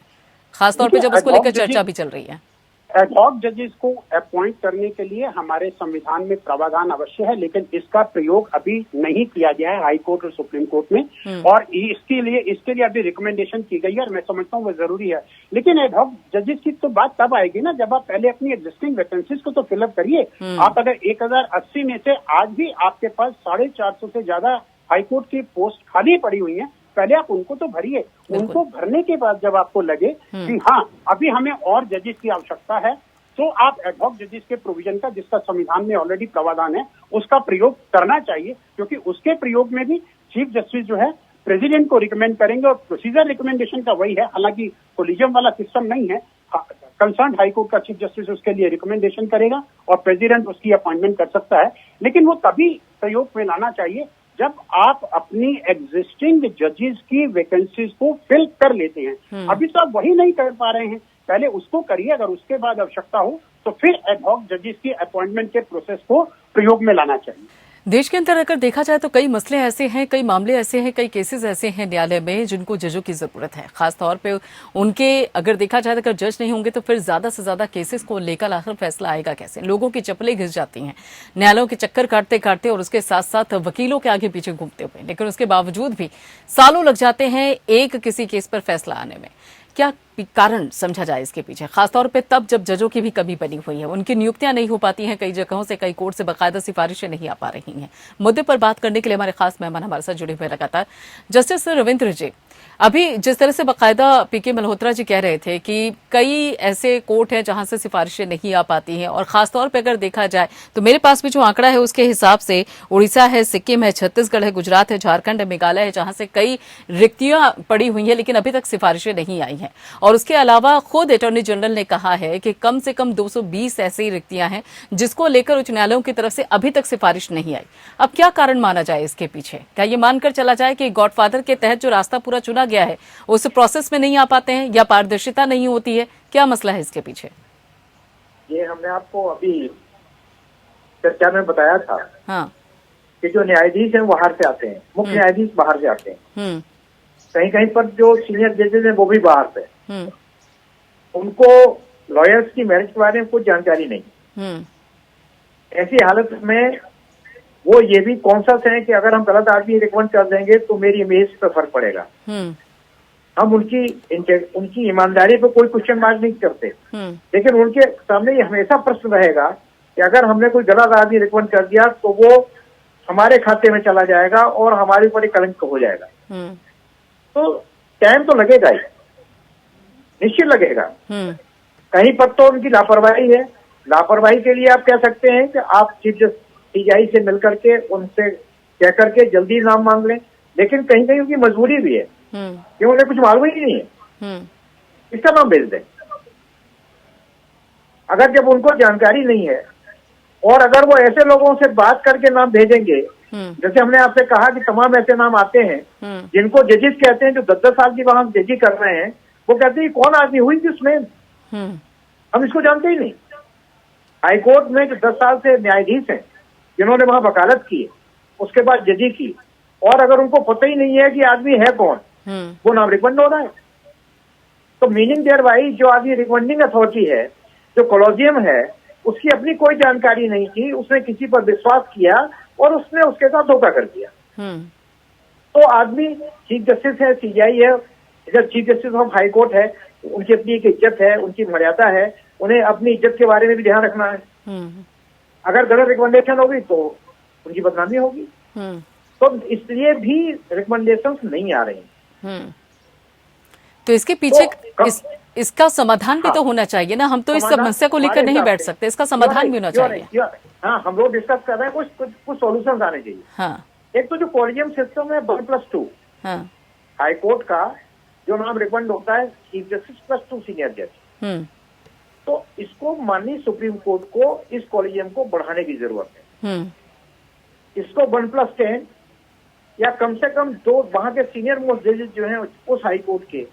खासतौर पे जब उसको लेकर चर्चा भी चल रही है? एडहॉक जजेस को अपॉइंट करने के लिए हमारे संविधान में प्रावधान अवश्य है, लेकिन इसका प्रयोग अभी नहीं किया गया है हाई कोर्ट और सुप्रीम कोर्ट में, और इसके लिए अभी रिकमेंडेशन की गई है और मैं समझता हूँ वो जरूरी है। लेकिन एडहॉक जजेस की तो बात तब आएगी ना जब आप पहले अपनी एग्जिस्टिंग वैकेंसीज को तो फिलअप करिए। आप अगर 1080 में से आज भी आपके पास 450 से ज्यादा हाईकोर्ट की पोस्ट खाली पड़ी हुई है, पहले आप उनको तो भरिए। उनको भरने के बाद जब आपको लगे कि हाँ अभी हमें और जजेस की आवश्यकता है, तो आप एडहॉक जजेस के प्रोविजन का, जिसका संविधान में ऑलरेडी प्रावधान है, उसका प्रयोग करना चाहिए, क्योंकि उसके प्रयोग में भी चीफ जस्टिस जो है प्रेसिडेंट को रिकमेंड करेंगे और प्रोसीजर रिकमेंडेशन का वही है। हालांकि कोलिजियम वाला सिस्टम नहीं है, कंसर्न हाईकोर्ट का चीफ जस्टिस उसके लिए रिकमेंडेशन करेगा और प्रेसिडेंट उसकी अपॉइंटमेंट कर सकता है। लेकिन वो तभी प्रयोग में लाना चाहिए जब आप अपनी एग्जिस्टिंग जजेस की वैकेंसीज को फिल कर लेते हैं। अभी तो आप वही नहीं कर पा रहे हैं, पहले उसको करिए, अगर उसके बाद आवश्यकता हो तो फिर एडहॉक जजेस की अपॉइंटमेंट के प्रोसेस को प्रयोग में लाना चाहिए। देश के अंदर अगर देखा जाए तो कई मसले ऐसे हैं, कई मामले ऐसे हैं, कई केसेस ऐसे हैं न्यायालय में जिनको जजों की जरूरत है। खासतौर पे उनके अगर देखा जाए अगर जज नहीं होंगे तो फिर ज्यादा से ज्यादा केसेस को लेकर आखिर फैसला आएगा कैसे? लोगों की चप्पलें घिस जाती हैं न्यायालयों के चक्कर काटते काटते और उसके साथ साथ वकीलों के आगे पीछे घूमते हुए, लेकिन उसके बावजूद भी सालों लग जाते हैं एक किसी केस पर फैसला आने में। क्या कारण समझा जाए इसके पीछे, खासतौर पे तब जब जजों की भी कमी बनी हुई है, उनकी नियुक्तियां नहीं हो पाती हैं, कई जगहों से कई कोर्ट से बाकायदा सिफारिशें नहीं आ पा रही हैं। मुद्दे पर बात करने के लिए हमारे खास मेहमान हमारे साथ जुड़े हुए लगातार जस्टिस रविंद्र जी। अभी जिस तरह से बाकायदा पीके मल्होत्रा जी कह रहे थे कि कई ऐसे कोर्ट हैं जहां से सिफारिशें नहीं आ पाती हैं, और खासतौर पर अगर देखा जाए तो मेरे पास भी जो आंकड़ा है उसके हिसाब से उड़ीसा है, सिक्किम है, छत्तीसगढ़ है, गुजरात है, झारखंड है, मेघालय है, जहां से कई रिक्तियां पड़ी हुई हैं लेकिन अभी तक सिफारिशें नहीं आई हैं। और उसके अलावा खुद अटॉर्नी जनरल ने कहा है कि कम से कम 220 ऐसी रिक्तियां हैं जिसको लेकर उच्च न्यायालयों की तरफ से अभी तक सिफारिश नहीं आई। अब क्या कारण माना जाए इसके पीछे? क्या ये मानकर चला जाए कि गॉडफादर के तहत जो रास्ता पूरा चुना गया है उस प्रोसेस में नहीं आ पाते हैं, या पारदर्शिता नहीं होती है? क्या मसला है इसके पीछे? ये हमने आपको अभी चर्चा में बताया था। हाँ, कि जो न्यायाधीश हैं बाहर से आते हैं, मुख्य न्यायाधीश बाहर से आते हैं, कहीं कहीं पर जो सीनियर जजेस हैं वो भी बाहर से, उनको लॉयर्स की मेरिट के बारे में कुछ जानकारी नहीं। ऐसी हालत में वो ये भी कॉन्शियस है कि अगर हम गलत आदमी रिकमेंड कर देंगे तो मेरी इमेज पर फर्क पड़ेगा। हम उनकी ईमानदारी पर कोई क्वेश्चन मार्क नहीं करते, लेकिन उनके सामने ये हमेशा प्रश्न रहेगा कि अगर हमने कोई गलत आदमी रिकमेंड कर दिया तो वो हमारे खाते में चला जाएगा और हमारे ऊपर एक कलंक हो जाएगा। तो टाइम तो लगेगा ही, निश्चित लगेगा। कहीं पर तो उनकी लापरवाही है। लापरवाही के लिए आप कह सकते हैं कि आप चीफ जस्टिस सीजीआई से मिल करके उनसे कह करके जल्दी नाम मांग लें, लेकिन कहीं कहीं उनकी मजबूरी भी है कि उन्हें कुछ मालूम ही नहीं है, इसका नाम भेज दें। अगर जब उनको जानकारी नहीं है और अगर वो ऐसे लोगों से बात करके नाम भेजेंगे, जैसे हमने आपसे कहा कि तमाम ऐसे नाम आते हैं जिनको जजेस कहते हैं, जो 10-10 साल की वहां जजी कर रहे हैं, वो कहते हैं कौन आदमी हुई थी उसमें, हम इसको जानते ही नहीं। हाईकोर्ट में जो 10 साल से न्यायाधीश हैं जिन्होंने वहां वकालत की, उसके बाद जजी की, और अगर उनको पता ही नहीं है कि आदमी है कौन, वो नाम रिकमेंड हो रहा है, तो मीनिंग देयर बाई जो आदमी रिकमेंडिंग अथॉरिटी है, जो कॉलेजियम है, उसकी अपनी कोई जानकारी नहीं थी, उसने किसी पर विश्वास किया और उसने उसके साथ धोखा कर दिया। तो आदमी चीफ जस्टिस है, सीजीआई है, जब chief justice of high court है, उनकी अपनी एक इज्जत है, उनकी मर्यादा है, उन्हें अपनी इज्जत के बारे में भी ध्यान रखना है। अगर गलत रिकमेंडेशन होगी तो उनकी बदनामी होगी, तो इसलिए भी रिकमेंडेशंस नहीं आ रही। तो इसके पीछे इसका समाधान भी तो होना चाहिए ना, हम तो इस समस्या को लेकर नहीं बैठ सकते, इसका समाधान भी होना चाहिए। हाँ, हम लोग डिस्कस कर रहे हैं, कुछ सॉल्यूशंस आने चाहिए। हाँ। एक तो जो कॉलेजियम सिस्टम है 1+2, हाँ। हाई कोर्ट का जो नाम रिकमेंड होता है चीफ जस्टिस +2 सीनियर जज, तो इसको माननीय सुप्रीम कोर्ट को इस कॉलेजियम को बढ़ाने की जरूरत है। इसको 1+10 या कम से कम 2 वहां के सीनियर मोस्ट जजेस जो हैं उस हाई कोर्ट के,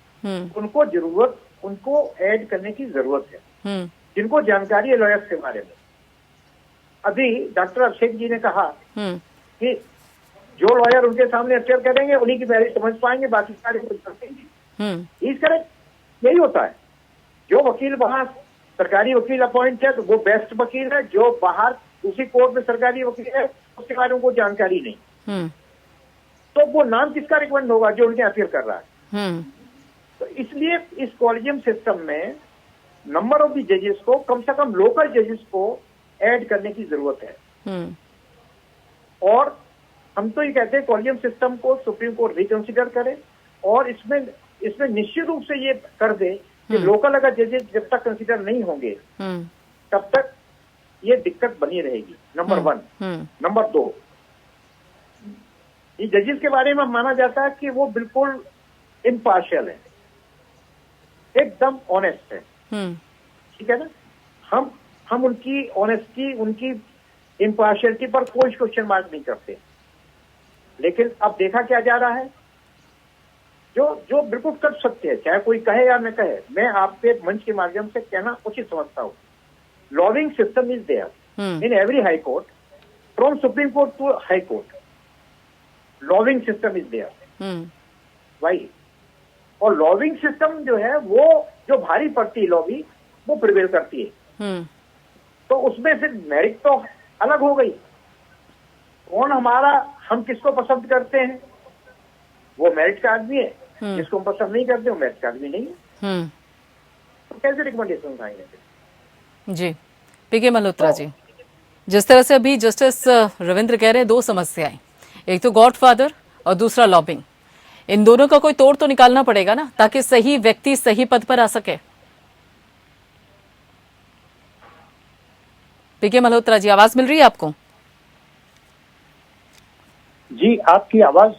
उनको ऐड करने की जरूरत है, जिनको जानकारी है लॉयर्स के बारे में। अभी डॉक्टर अभिषेक जी ने कहा कि जो लॉयर उनके सामने अपियर करेंगे उन्हीं की वैल्यू समझ पाएंगे, बाकी सारे कुछ करेंगे। इस तरह यही होता है, जो वकील वहां सरकारी वकील अपॉइंट है तो वो बेस्ट वकील है, जो बाहर दूसरी कोर्ट में सरकारी वकील है उसके बारे में उनको जानकारी नहीं, तो वो नाम किसका रिकमेंड होगा जो उनके अपियर कर रहा है। तो इसलिए इस कॉलेजियम सिस्टम में नंबर ऑफ द जजेस को कम से कम लोकल जजेस को ऐड करने की जरूरत है। और हम तो ये कहते हैं कॉलेजियम सिस्टम को सुप्रीम कोर्ट रिकंसिडर करे और इसमें निश्चित रूप से ये कर दे कि लोकल अगर जजेस जब तक कंसिडर नहीं होंगे तब तक ये दिक्कत बनी रहेगी, नंबर 1। नंबर 2, ये जजेस के बारे में माना जाता है कि वो बिल्कुल इम्पार्शियल है, एकदम ऑनेस्ट है, ठीक है ना। हम उनकी ऑनेस्टी, उनकी इम्पार्शियलिटी पर कोई क्वेश्चन मार्क नहीं करते। लेकिन अब देखा क्या जा रहा है, जो बिल्कुल कट सत्य है, चाहे कोई कहे या न कहे, मैं आपके मंच के माध्यम से कहना उचित समझता हूँ। Lobbying system is there in every high court, from Supreme Court to high court, lobbying system is there भाई। और लॉबिंग सिस्टम जो है वो जो भारी पड़ती है लॉबी वो प्रिवेल करती है। तो उसमें फिर मेरिट तो अलग हो गई, कौन हम किसको पसंद करते हैं वो मेरिट का आदमी है, जिसको हम पसंद नहीं करते वो मेरिट का आदमी नहीं है। तो कैसे रिकमेंडेशन आएंगे? जी पीके मल्होत्रा जी, जिस तरह से अभी जस्टिस रविंद्र कह रहे हैं, 2 समस्याएं, एक तो गॉडफादर और दूसरा लॉबिंग, इन दोनों का कोई तोड़ तो निकालना पड़ेगा ना, ताकि सही व्यक्ति सही पद पर आ सके। पीके मल्होत्रा जी, आवाज मिल रही है आपको? जी, आपकी आवाज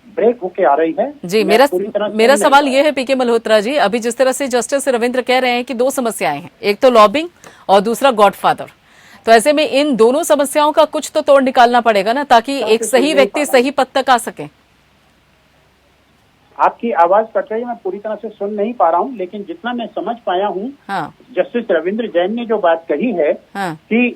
ब्रेक होके आ रही है जी। मेरा सवाल ये है पीके मल्होत्रा जी, अभी जिस तरह से जस्टिस रविंद्र कह रहे हैं कि 2 समस्याएं हैं, एक तो लॉबिंग और दूसरा गॉडफादर, तो ऐसे में इन दोनों समस्याओं का कुछ तो तोड़ निकालना पड़ेगा ना, ताकि एक सही व्यक्ति सही पद तक आ सके। आपकी आवाज कट रही है, मैं पूरी तरह से सुन नहीं पा रहा हूँ, लेकिन जितना मैं समझ पाया हूँ, जस्टिस रविंद्र जैन ने जो बात कही है कि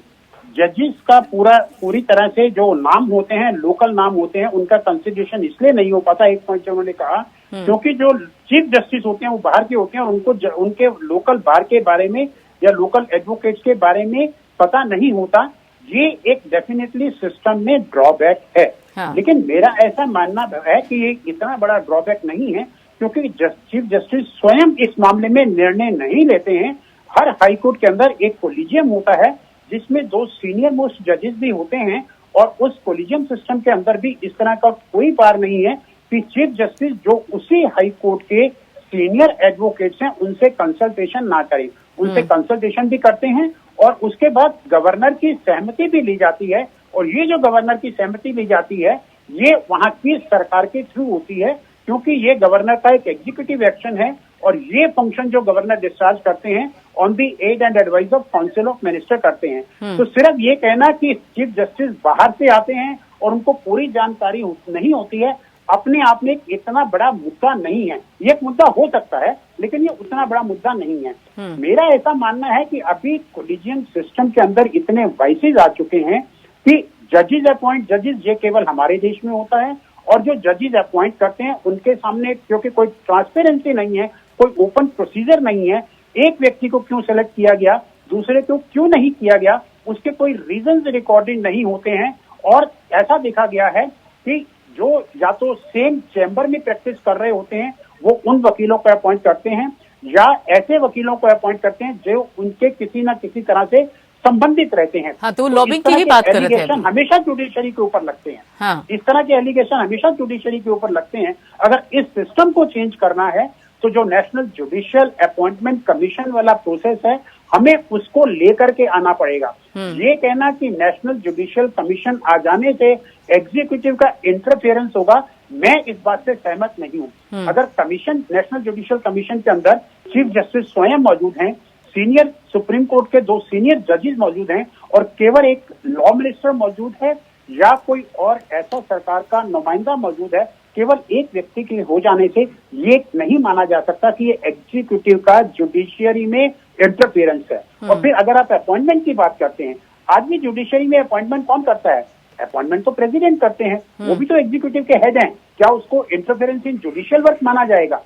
जजेस का पूरी तरह से जो नाम होते हैं, लोकल नाम होते हैं, उनका कंसिडरेशन इसलिए नहीं हो पाता, एक पॉइंट उन्होंने कहा, क्योंकि जो चीफ जस्टिस होते हैं वो बाहर के होते हैं और उनको उनके लोकल बार के बारे में या लोकल एडवोकेट्स के बारे में पता नहीं होता। ये एक डेफिनेटली सिस्टम में ड्रॉबैक है। लेकिन मेरा ऐसा मानना है कि ये इतना बड़ा ड्रॉबैक नहीं है, क्योंकि चीफ जस्टिस स्वयं इस मामले में निर्णय नहीं लेते हैं। हर हाईकोर्ट के अंदर एक कोलिजियम होता है जिसमें 2 सीनियर मोस्ट जजेस भी होते हैं, और उस कोलिजियम सिस्टम के अंदर भी इस तरह का कोई बार नहीं है कि चीफ जस्टिस जो उसी हाई कोर्ट के सीनियर एडवोकेट्स हैं उनसे कंसल्टेशन ना करें। उनसे कंसल्टेशन भी करते हैं और उसके बाद गवर्नर की सहमति भी ली जाती है, और ये जो गवर्नर की सहमति ली जाती है ये वहां की सरकार के थ्रू होती है, क्योंकि ये गवर्नर का एक एग्जीक्यूटिव एक्शन है और ये फंक्शन जो गवर्नर डिस्चार्ज करते हैं on the aid and advice of council of minister करते हैं। तो सिर्फ ये कहना कि चीफ जस्टिस बाहर से आते हैं और उनको पूरी जानकारी नहीं होती है, अपने आप में इतना बड़ा मुद्दा नहीं है। ये एक मुद्दा हो सकता है लेकिन ये उतना बड़ा मुद्दा नहीं है। मेरा ऐसा मानना है कि अभी कोलिजियम सिस्टम के अंदर इतने वाइसेज आ चुके हैं कि जजेस ये केवल हमारे देश में होता है, और जो जजेस अपॉइंट करते हैं उनके सामने क्योंकि कोई ट्रांसपेरेंसी नहीं है, कोई ओपन प्रोसीजर नहीं है, एक व्यक्ति को क्यों सेलेक्ट किया गया, दूसरे को क्यों नहीं किया गया, उसके कोई रीजंस रिकॉर्डेड नहीं होते हैं। और ऐसा देखा गया है कि जो या तो सेम चैम्बर में प्रैक्टिस कर रहे होते हैं वो उन वकीलों को अपॉइंट करते हैं, या ऐसे वकीलों को अपॉइंट करते हैं जो उनके किसी न किसी तरह से संबंधित रहते हैं। हाँ, तो लॉबिंग की ही बात कर रहे थे। हमेशा जुडिशरी के ऊपर लगते हैं। हाँ। इस तरह के एलिगेशन हमेशा जुडिशरी के ऊपर लगते हैं। अगर इस सिस्टम को चेंज करना है तो जो नेशनल जुडिशियल अपॉइंटमेंट कमीशन वाला प्रोसेस है, हमें उसको लेकर के आना पड़ेगा। ये कहना कि नेशनल जुडिशियल कमीशन आ जाने से एग्जीक्यूटिव का इंटरफेरेंस होगा, मैं इस बात से सहमत नहीं हूं। अगर कमीशन, नेशनल जुडिशियल कमीशन के अंदर चीफ जस्टिस स्वयं मौजूद हैं, सीनियर सुप्रीम कोर्ट के 2 सीनियर जजेस मौजूद हैं और केवल एक लॉ मिनिस्टर मौजूद है या कोई और ऐसा सरकार का नुमाइंदा मौजूद है, केवल एक व्यक्ति के हो जाने से ये नहीं माना जा सकता कि ये एग्जीक्यूटिव का जुडिशियरी में इंटरफेरेंस है। और फिर अगर आप अपॉइंटमेंट की बात करते हैं, आज भी जुडिशियरी में अपॉइंटमेंट कौन करता है? अपॉइंटमेंट तो प्रेसिडेंट करते हैं, वो भी तो एग्जीक्यूटिव के हेड हैं। क्या उसको इंटरफेरेंस इन जुडिशियल वर्क माना जाएगा?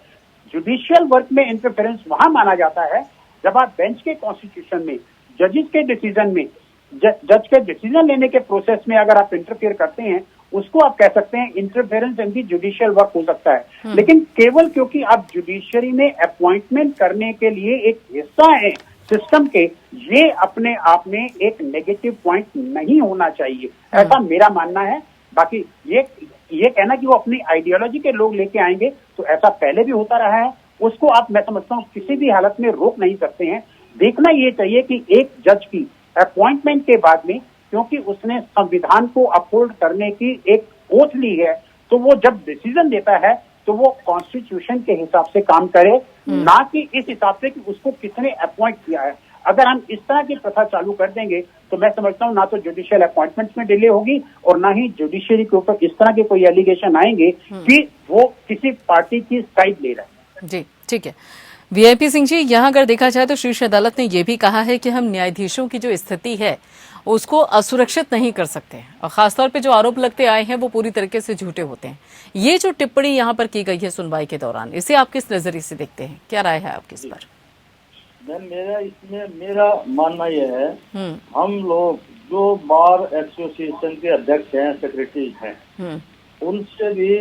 जुडिशियल वर्क में इंटरफेरेंस वहां माना जाता है जब आप बेंच के कॉन्स्टिट्यूशन में, जजेस के डिसीजन में, जज के डिसीजन लेने के प्रोसेस में अगर आप इंटरफेयर करते हैं, उसको आप कह सकते हैं इंटरफेरेंस इन दी जुडिशियल वर्क हो सकता है। लेकिन केवल क्योंकि आप जुडिशियरी में अपॉइंटमेंट करने के लिए एक हिस्सा है सिस्टम के, ये अपने आप में एक नेगेटिव पॉइंट नहीं होना चाहिए, ऐसा मेरा मानना है। बाकी ये कहना कि वो अपनी आइडियोलॉजी के लोग लेके आएंगे, तो ऐसा पहले भी होता रहा है, उसको आप, मैं समझता हूँ, किसी भी हालत में रोक नहीं सकते हैं। देखना ये चाहिए कि एक जज की अपॉइंटमेंट के बाद में, क्योंकि उसने संविधान को अपहोल्ड करने की एक ओथ ली है, तो वो जब डिसीजन देता है तो वो कॉन्स्टिट्यूशन के हिसाब से काम करे, ना कि इस हिसाब से कि उसको किसने अपॉइंट किया है। अगर हम इस तरह की प्रथा चालू कर देंगे तो मैं समझता हूँ ना तो जुडिशियल अपॉइंटमेंट्स में डिले होगी और ना ही जुडिशियरी के ऊपर इस तरह के कोई एलिगेशन आएंगे कि वो किसी पार्टी की साइड ले रहा है। जी, ठीक है। वीआईपी सिंह जी, यहाँ अगर देखा जाए तो शीर्ष अदालत ने यह भी कहा है कि हम न्यायाधीशों की जो स्थिति है उसको असुरक्षित नहीं कर सकते और खासतौर पे जो आरोप लगते आए हैं वो पूरी तरीके से झूठे होते हैं। ये जो टिप्पणी यहाँ पर की गई है सुनवाई के दौरान, इसे आप किस नजरिए से देखते हैं? क्या राय है आपकी इस पर? मेरा मानना यह है, हम लोग जो बार एसोसिएशन के अध्यक्ष हैं, सेक्रेटरी हैं, उनसे भी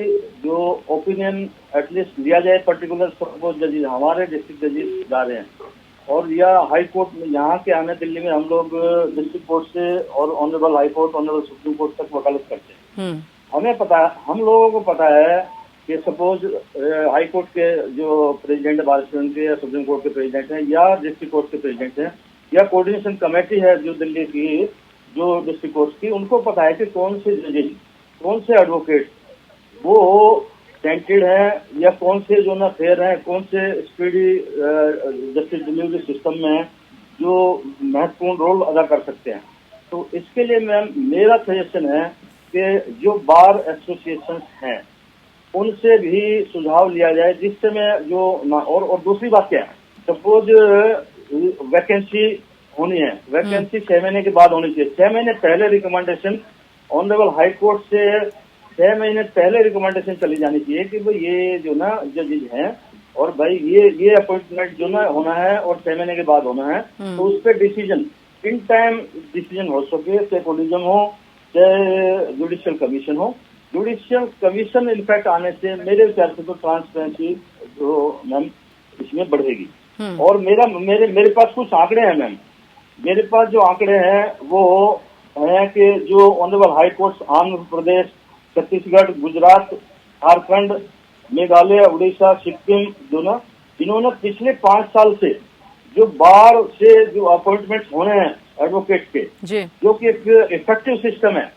जो ओपिनियन एटलीस्ट लिया जाए, पर्टिकुलर सपोज जजेस, हमारे डिस्ट्रिक्ट जजेस जा रहे हैं और या हाई कोर्ट में, यहाँ के आने दिल्ली में हम लोग डिस्ट्रिक्ट कोर्ट से और honourable high court, honourable supreme court तक वकालत करते हैं। हमें पता है, हम लोगों को पता है कि सपोज हाई कोर्ट के जो प्रेसिडेंट बार के या सुप्रीम कोर्ट के प्रेसिडेंट हैं या डिस्ट्रिक्ट कोर्ट के प्रेसिडेंट हैं या कोऑर्डिनेशन कमेटी है जो दिल्ली की, जो डिस्ट्रिक्ट कोर्ट की, उनको पता है कि कौन से जजेस, कौन से एडवोकेट वो टेंटेड है या कौन से जो ना फेयर है, कौन से स्पीडी जस्टिस डिलीवरी सिस्टम में जो महत्वपूर्ण रोल अदा कर सकते हैं। तो इसके लिए मैम मेरा सजेशन है कि जो बार एसोसिएशन हैं उनसे भी सुझाव लिया जाए, जिससे मैं जो और दूसरी बात क्या है, सपोज वैकेंसी होनी है, वैकेंसी 6 महीने के बाद होनी चाहिए। 6 महीने पहले रिकमेंडेशन ऑनरेबल हाई कोर्ट से 6 महीने पहले रिकमेंडेशन चली जानी चाहिए कि भाई ये जो ना जजेज हैं और भाई ये अपॉइंटमेंट जो ना होना है और 6 महीने के बाद होना है, तो उस पर डिसीजन इन टाइम डिसीजन हो सके, चाहे कोलिजन हो चाहे जुडिशियल कमीशन हो। जुडिशियल कमीशन इनफैक्ट आने से मेरे विचार से तो ट्रांसपेरेंसी जो मैम इसमें बढ़ेगी। और मेरे पास कुछ आंकड़े हैं मैम, मेरे पास जो आंकड़े हैं वो है कि जो honourable high court Andhra Pradesh, Chhattisgarh, Gujarat, Jharkhand, Meghalaya, Orissa, Sikkim, जो ना इन्होंने पिछले 5 साल से जो बार से जो अपॉइंटमेंट होने हैं एडवोकेट के, जो कि एक इफेक्टिव सिस्टम है,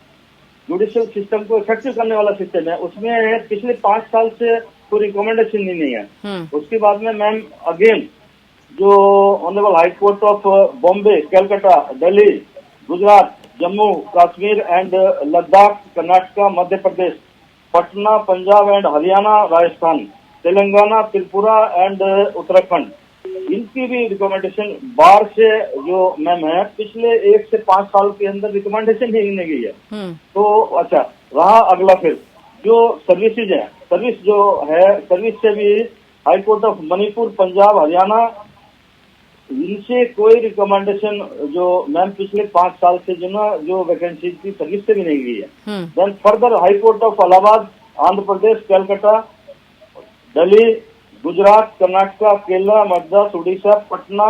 जुडिशियल सिस्टम को इफेक्टिव करने वाला सिस्टम है, उसमें पिछले 5 साल से कोई रिकमेंडेशन नहीं है। उसके बाद में मैम अगेन जो honourable high court of Bombay, Calcutta, Delhi, Gujarat, Jammu Kashmir and Ladakh, Karnataka, Madhya Pradesh, Patna, Punjab and Haryana, Rajasthan, Telangana, Tripura and Uttarakhand, इनकी भी रिकमेंडेशन बार से जो मैम है पिछले 1 से 5 साल के अंदर रिकमेंडेशन ही नहीं गई है। तो अच्छा रहा अगला, फिर जो सर्विसेज है, सर्विस जो है, सर्विस से भी high court of Manipur, Punjab, Haryana, इनसे कोई रिकमेंडेशन जो मैम पिछले 5 साल से जो ना जो वैकेंसी की सर्विस से भी नहीं गई है। Then further high court of Allahabad, Andhra Pradesh, Calcutta, Delhi, Gujarat, Karnataka, Kerala, Madras, Orissa, Patna,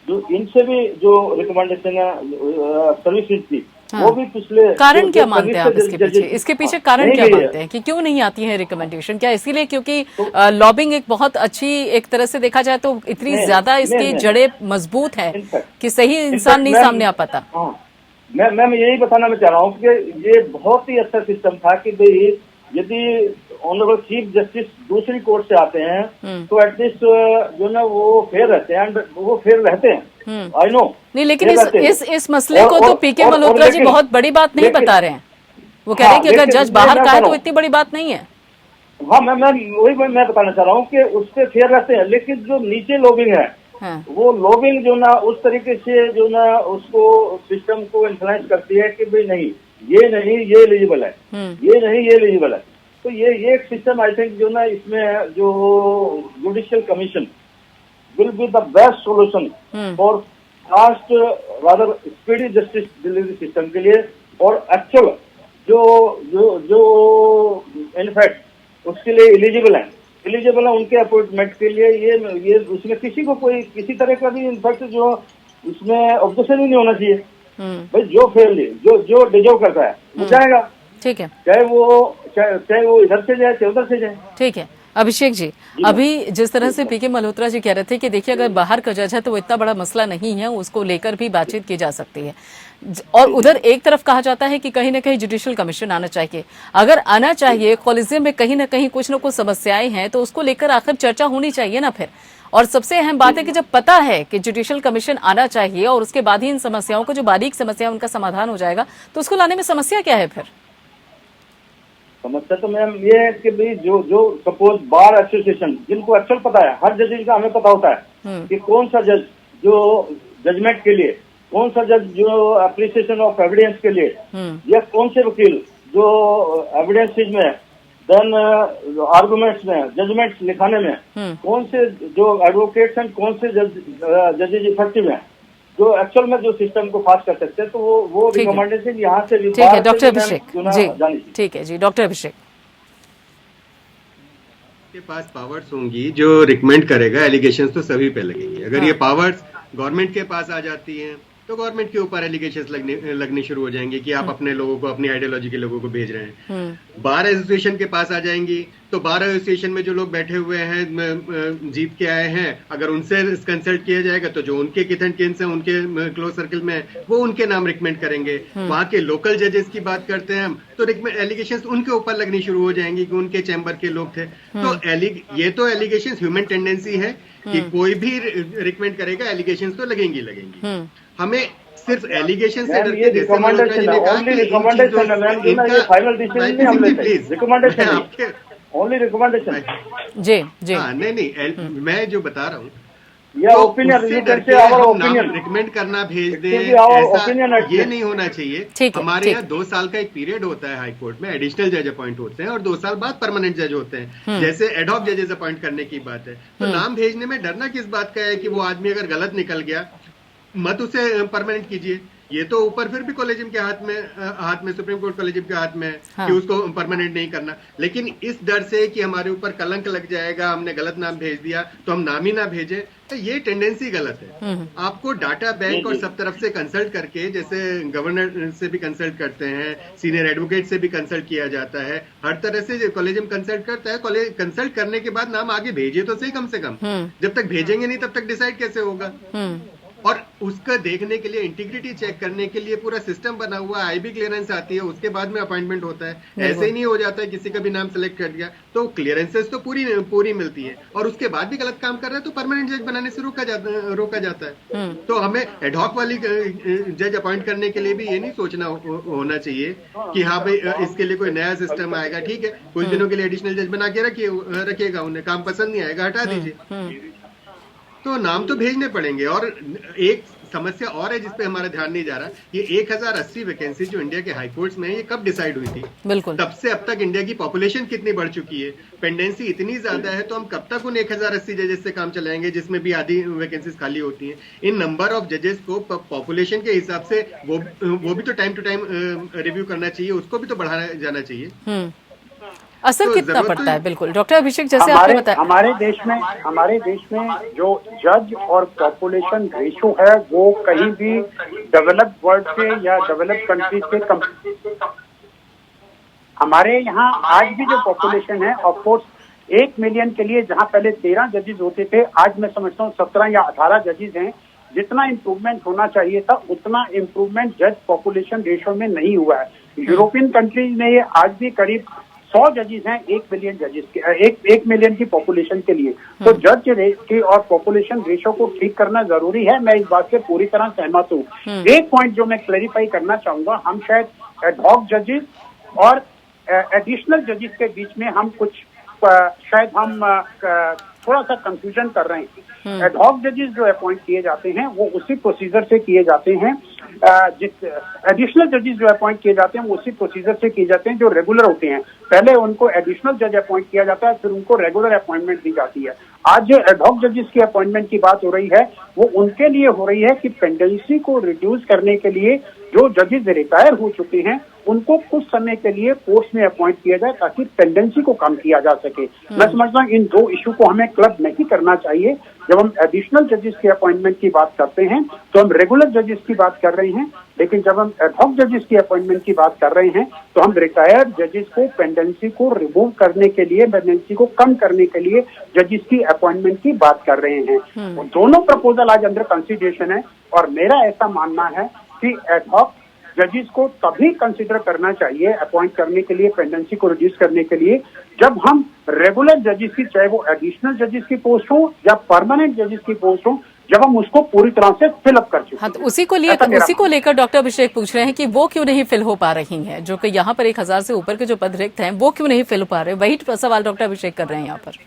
जो इनसे भी जो रिकमेंडेशन है सर्विसेज की वो भी पिछले कारण क्या मानते हैं आप इसके पीछे कारण क्या मानते हैं कि क्यों नहीं आती है रिकमेंडेशन? क्या इसीलिए क्योंकि लॉबिंग एक बहुत अच्छी, एक तरह से देखा जाए तो इतनी ज्यादा इसकी जड़ें मजबूत है कि सही इंसान नहीं सामने आ पाता? मैं यही बताना मैं चाह रहा हूँ कि ये बहुत ही अच्छा सिस्टम था कि भाई यदि ऑनरेबल चीफ जस्टिस दूसरी कोर्ट से आते हैं तो एटलीस्ट जो ना वो फेयर रहते हैं, वो फेयर रहते हैं। आई नो नहीं, लेकिन इस मसले को तो पीके मल्होत्रा जी बहुत बड़ी बात नहीं बता रहे हैं। वो कह रहे हैं कि अगर जज बाहर का है तो इतनी बड़ी बात नहीं है। हाँ, मैं बताना चाह रहा हूँ कि उससे फेयर रहते हैं, लेकिन जो नीचे लॉबिंग है वो लॉबिंग जो ना उस तरीके से जो ना उसको सिस्टम को इन्फ्लुएंस करती है कि भाई नहीं ये एलिजिबल है, ये एलिजिबल है। तो ये एक सिस्टम आई थिंक जो ना इसमें जो judicial commission will be the best solution for fast rather speedy justice delivery system के लिए, और एक्चुअल जो इनफैक्ट उसके लिए एलिजिबल है उनके अपॉइंटमेंट के लिए ये उसमें किसी को कोई किसी तरह का भी इनफैक्ट जो इसमें ऑब्जेक्शन ही नहीं होना चाहिए। भाई जो फेयरली जो डिजर्व करता है वो जाएगा, ठीक है, चाहे वो इधर से जाए चाहे उधर से जाए। ठीक है अभिषेक जी, अभी जिस तरह से पीके मल्होत्रा जी कह रहे थे कि देखिए अगर बाहर का जज है तो वो इतना बड़ा मसला नहीं है, उसको लेकर भी बातचीत की जा सकती है, और उधर एक तरफ कहा जाता है कि कहीं ना कहीं जुडिशियल कमीशन आना चाहिए। अगर आना चाहिए, कॉलेजियम में कहीं ना कहीं कुछ न कुछ समस्याएं हैं तो उसको लेकर आखिर चर्चा होनी चाहिए ना फिर। और सबसे अहम बात है कि जब पता है कि जुडिशियल कमीशन आना चाहिए और उसके बाद ही इन समस्याओं को, जो बारीक समस्या उनका समाधान हो जाएगा, तो उसको लाने में समस्या क्या है फिर? समस्या तो मैम ये है कि भाई जो सपोज बार एसोसिएशन जिनको एक्चुअल पता है, हर जज का हमें पता होता है कि कौन सा जज जो जजमेंट के लिए, कौन सा जज जो एप्रिसिएशन ऑफ एविडेंस के लिए, या कौन से वकील जो एविडेंसेज में देन आर्गुमेंट्स में जजमेंट्स लिखाने में कौन से जो एडवोकेट्स हैं, कौन से जजेज इफेक्टिव हैं जो एक्चुअल में जो सिस्टम को फास्ट कर सकते हैं। तो वो रिकमेंडेशन यहाँ से भी, ठीक है डॉक्टर अभिषेक जी, ठीक है जी डॉक्टर अभिषेक के पास पावर्स होंगी जो रिकमेंड करेगा, एलिगेशंस तो सभी पे लगेंगे। अगर ये पावर्स गवर्नमेंट के पास आ जाती हैं तो गवर्नमेंट के ऊपर एलिगेशंस लगने शुरू हो जाएंगे कि आप अपने लोगों को, अपनी आइडियोलॉजी के लोगों को भेज रहे हैं। बार एसोसिएशन के पास आ जाएंगी तो बार एसोसिएशन में जो लोग बैठे हुए हैं, जीत के आए हैं, अगर उनसे कंसल्ट किया जाएगा तो जो उनके किथ एंड किन्स हैं, उनके क्लोज सर्कल में, वो उनके नाम रिकमेंड करेंगे। वहां के लोकल जजेस की बात करते हैं हम तो एलिगेशंस उनके ऊपर लगनी शुरू हो जाएंगी कि उनके चैम्बर के लोग थे। तो ये तो एलिगेशंस ह्यूमन टेंडेंसी है कि कोई भी रिकमेंड करेगा, एलिगेशंस तो लगेंगी। हमें सिर्फ एलिगेशन से डर के, जैसे मल्होत्रा जी ने कहा कि जी नहीं मैं जो बता रहा हूँ रिकमेंड करना भेज दें, ऐसा ये नहीं होना चाहिए। हमारे यहाँ 2 साल का एक पीरियड होता है हाई कोर्ट में, एडिशनल जज अपॉइंट होते हैं और 2 साल बाद परमानेंट जज होते हैं। जैसे एडहॉक जजेस अपॉइंट करने की बात है, तो नाम भेजने में डरना किस बात का है कि वो आदमी अगर गलत निकल गया मत उसे परमानेंट कीजिए। ये तो ऊपर फिर भी कॉलेजियम के हाथ में सुप्रीम कोर्ट कॉलेजियम के हाथ में कि उसको परमानेंट नहीं करना, लेकिन इस डर से कि हमारे ऊपर कलंक लग जाएगा, हमने गलत नाम भेज दिया तो हम नाम ही ना भेजें, तो ये टेंडेंसी गलत है। आपको डाटा बैंक और सब तरफ से कंसल्ट करके, जैसे गवर्नर से भी कंसल्ट करते हैं, सीनियर एडवोकेट से भी कंसल्ट किया जाता है, हर तरह से कॉलेजियम कंसल्ट करता है। कंसल्ट करने के बाद नाम आगे भेजिए तो सही, कम से कम। जब तक भेजेंगे नहीं तब तक डिसाइड कैसे होगा? और उसका देखने के लिए, इंटीग्रिटी चेक करने के लिए पूरा सिस्टम बना हुआ है, आईबी क्लियरेंस आती है, उसके बाद में अपॉइंटमेंट होता है। ऐसे ही नहीं हो जाता है किसी का भी नाम सेलेक्ट कर दिया तो क्लियरेंसेस तो पूरी मिलती है, और उसके बाद भी गलत काम कर रहा है तो परमानेंट जज बनाने से रोका जाता है। तो हमें एडहॉक वाली जज अपॉइंट करने के लिए भी ये नहीं सोचना होना चाहिए कि हाँ भाई इसके लिए कोई नया सिस्टम आएगा, ठीक है कुछ दिनों के लिए एडिशनल जज बना के रखिएगा, उन्हें काम पसंद नहीं आएगा हटा दीजिए। तो नाम तो भेजने पड़ेंगे। और एक समस्या और है जिसपे हमारा ध्यान नहीं जा रहा, ये 1080 वैकेंसी जो इंडिया के हाई कोर्ट्स में है, ये कब डिसाइड हुई थी? बिल्कुल। तब से अब तक इंडिया की पॉपुलेशन कितनी बढ़ चुकी है, पेंडेंसी इतनी ज्यादा है, तो हम कब तक उन 1080 जजेस से काम चलाएंगे जिसमें भी आधी वैकेंसीज खाली होती हैं। इन नंबर ऑफ जजेस को पॉपुलेशन के हिसाब से वो भी तो टाइम टू टाइम रिव्यू करना चाहिए, उसको भी तो बढ़ाया जाना चाहिए। असर तो कितना जरूरत पड़ता है? बिल्कुल डॉक्टर अभिषेक, जैसे आपने हमारे बताया, हमारे देश में जो जज और पॉपुलेशन रेशो है वो कहीं भी डेवलप्ड वर्ल्ड से या डेवलप्ड कंट्री से हमारे यहाँ आज भी जो पॉपुलेशन है, ऑफ कोर्स 1 मिलियन के लिए जहाँ पहले 13 जजेस होते थे, आज मैं समझता हूँ 17 या 18 जजेस हैं। जितना इम्प्रूवमेंट होना चाहिए था उतना इम्प्रूवमेंट जज पॉपुलेशन रेशो में नहीं हुआ है। यूरोपियन कंट्रीज में ये आज भी करीब 100 जजेस हैं 1 मिलियन जजेस के, 1 मिलियन की पॉपुलेशन के लिए। तो जज की और पॉपुलेशन रेशो को ठीक करना जरूरी है, मैं इस बात से पूरी तरह सहमत हूँ। एक पॉइंट जो मैं क्लैरिफाई करना चाहूंगा, हम शायद एडहॉक जजेस और एडिशनल जजेस के बीच में हम कुछ शायद हम थोड़ा सा कंफ्यूजन कर रहे हैं। एडहॉक जजेस जो अपॉइंट किए जाते हैं वो उसी प्रोसीजर से किए जाते हैं, जिस एडिशनल जजेस जो अपॉइंट किए जाते हैं वो उसी प्रोसीजर से किए जाते हैं जो रेगुलर होते हैं। पहले उनको एडिशनल जज अपॉइंट किया जाता है, फिर उनको रेगुलर अपॉइंटमेंट दी जाती है। आज जो एडहॉक जजेस की अपॉइंटमेंट की बात हो रही है वो उनके लिए हो रही है कि पेंडेंसी को रिड्यूस करने के लिए जो जजेस रिटायर हो चुके हैं उनको कुछ समय के लिए पोस्ट में अपॉइंट किया जाए ताकि पेंडेंसी को कम किया जा सके। मैं समझता हूँ इन दो इशू को हमें क्लब नहीं करना चाहिए। जब हम एडिशनल जजेस के अपॉइंटमेंट की बात करते हैं तो हम रेगुलर जजेस की बात कर रहे हैं, लेकिन जब हम एडहॉक जजेस की अपॉइंटमेंट की बात कर रहे हैं तो हम रिटायर्ड जजेस को पेंडेंसी को रिमूव करने के लिए, पेंडेंसी को कम करने के लिए जजेस की अपॉइंटमेंट की बात कर रहे हैं। दोनों प्रपोजल आज अंडर कंसिडरेशन है और मेरा ऐसा मानना है कि एडहॉक जजेस को तभी कंसिडर करना चाहिए अपॉइंट करने के लिए, पेंडेंसी को रिड्यूस करने के लिए, जब हम रेगुलर जजेस की, चाहे वो एडिशनल जजेस की पोस्ट हो या परमानेंट जजेस की पोस्ट हो, जब हम उसको पूरी तरह से फिलअप कर चुके हैं। हाँ, तो उसी को लेकर डॉक्टर अभिषेक पूछ रहे हैं कि वो क्यों नहीं फिल हो पा रही हैं, जो कि यहाँ पर 1000 से ऊपर के जो पद रिक्त हैं वो क्यों नहीं फिल हो पा रहे? वही सवाल डॉक्टर अभिषेक कर रहे हैं यहाँ पर।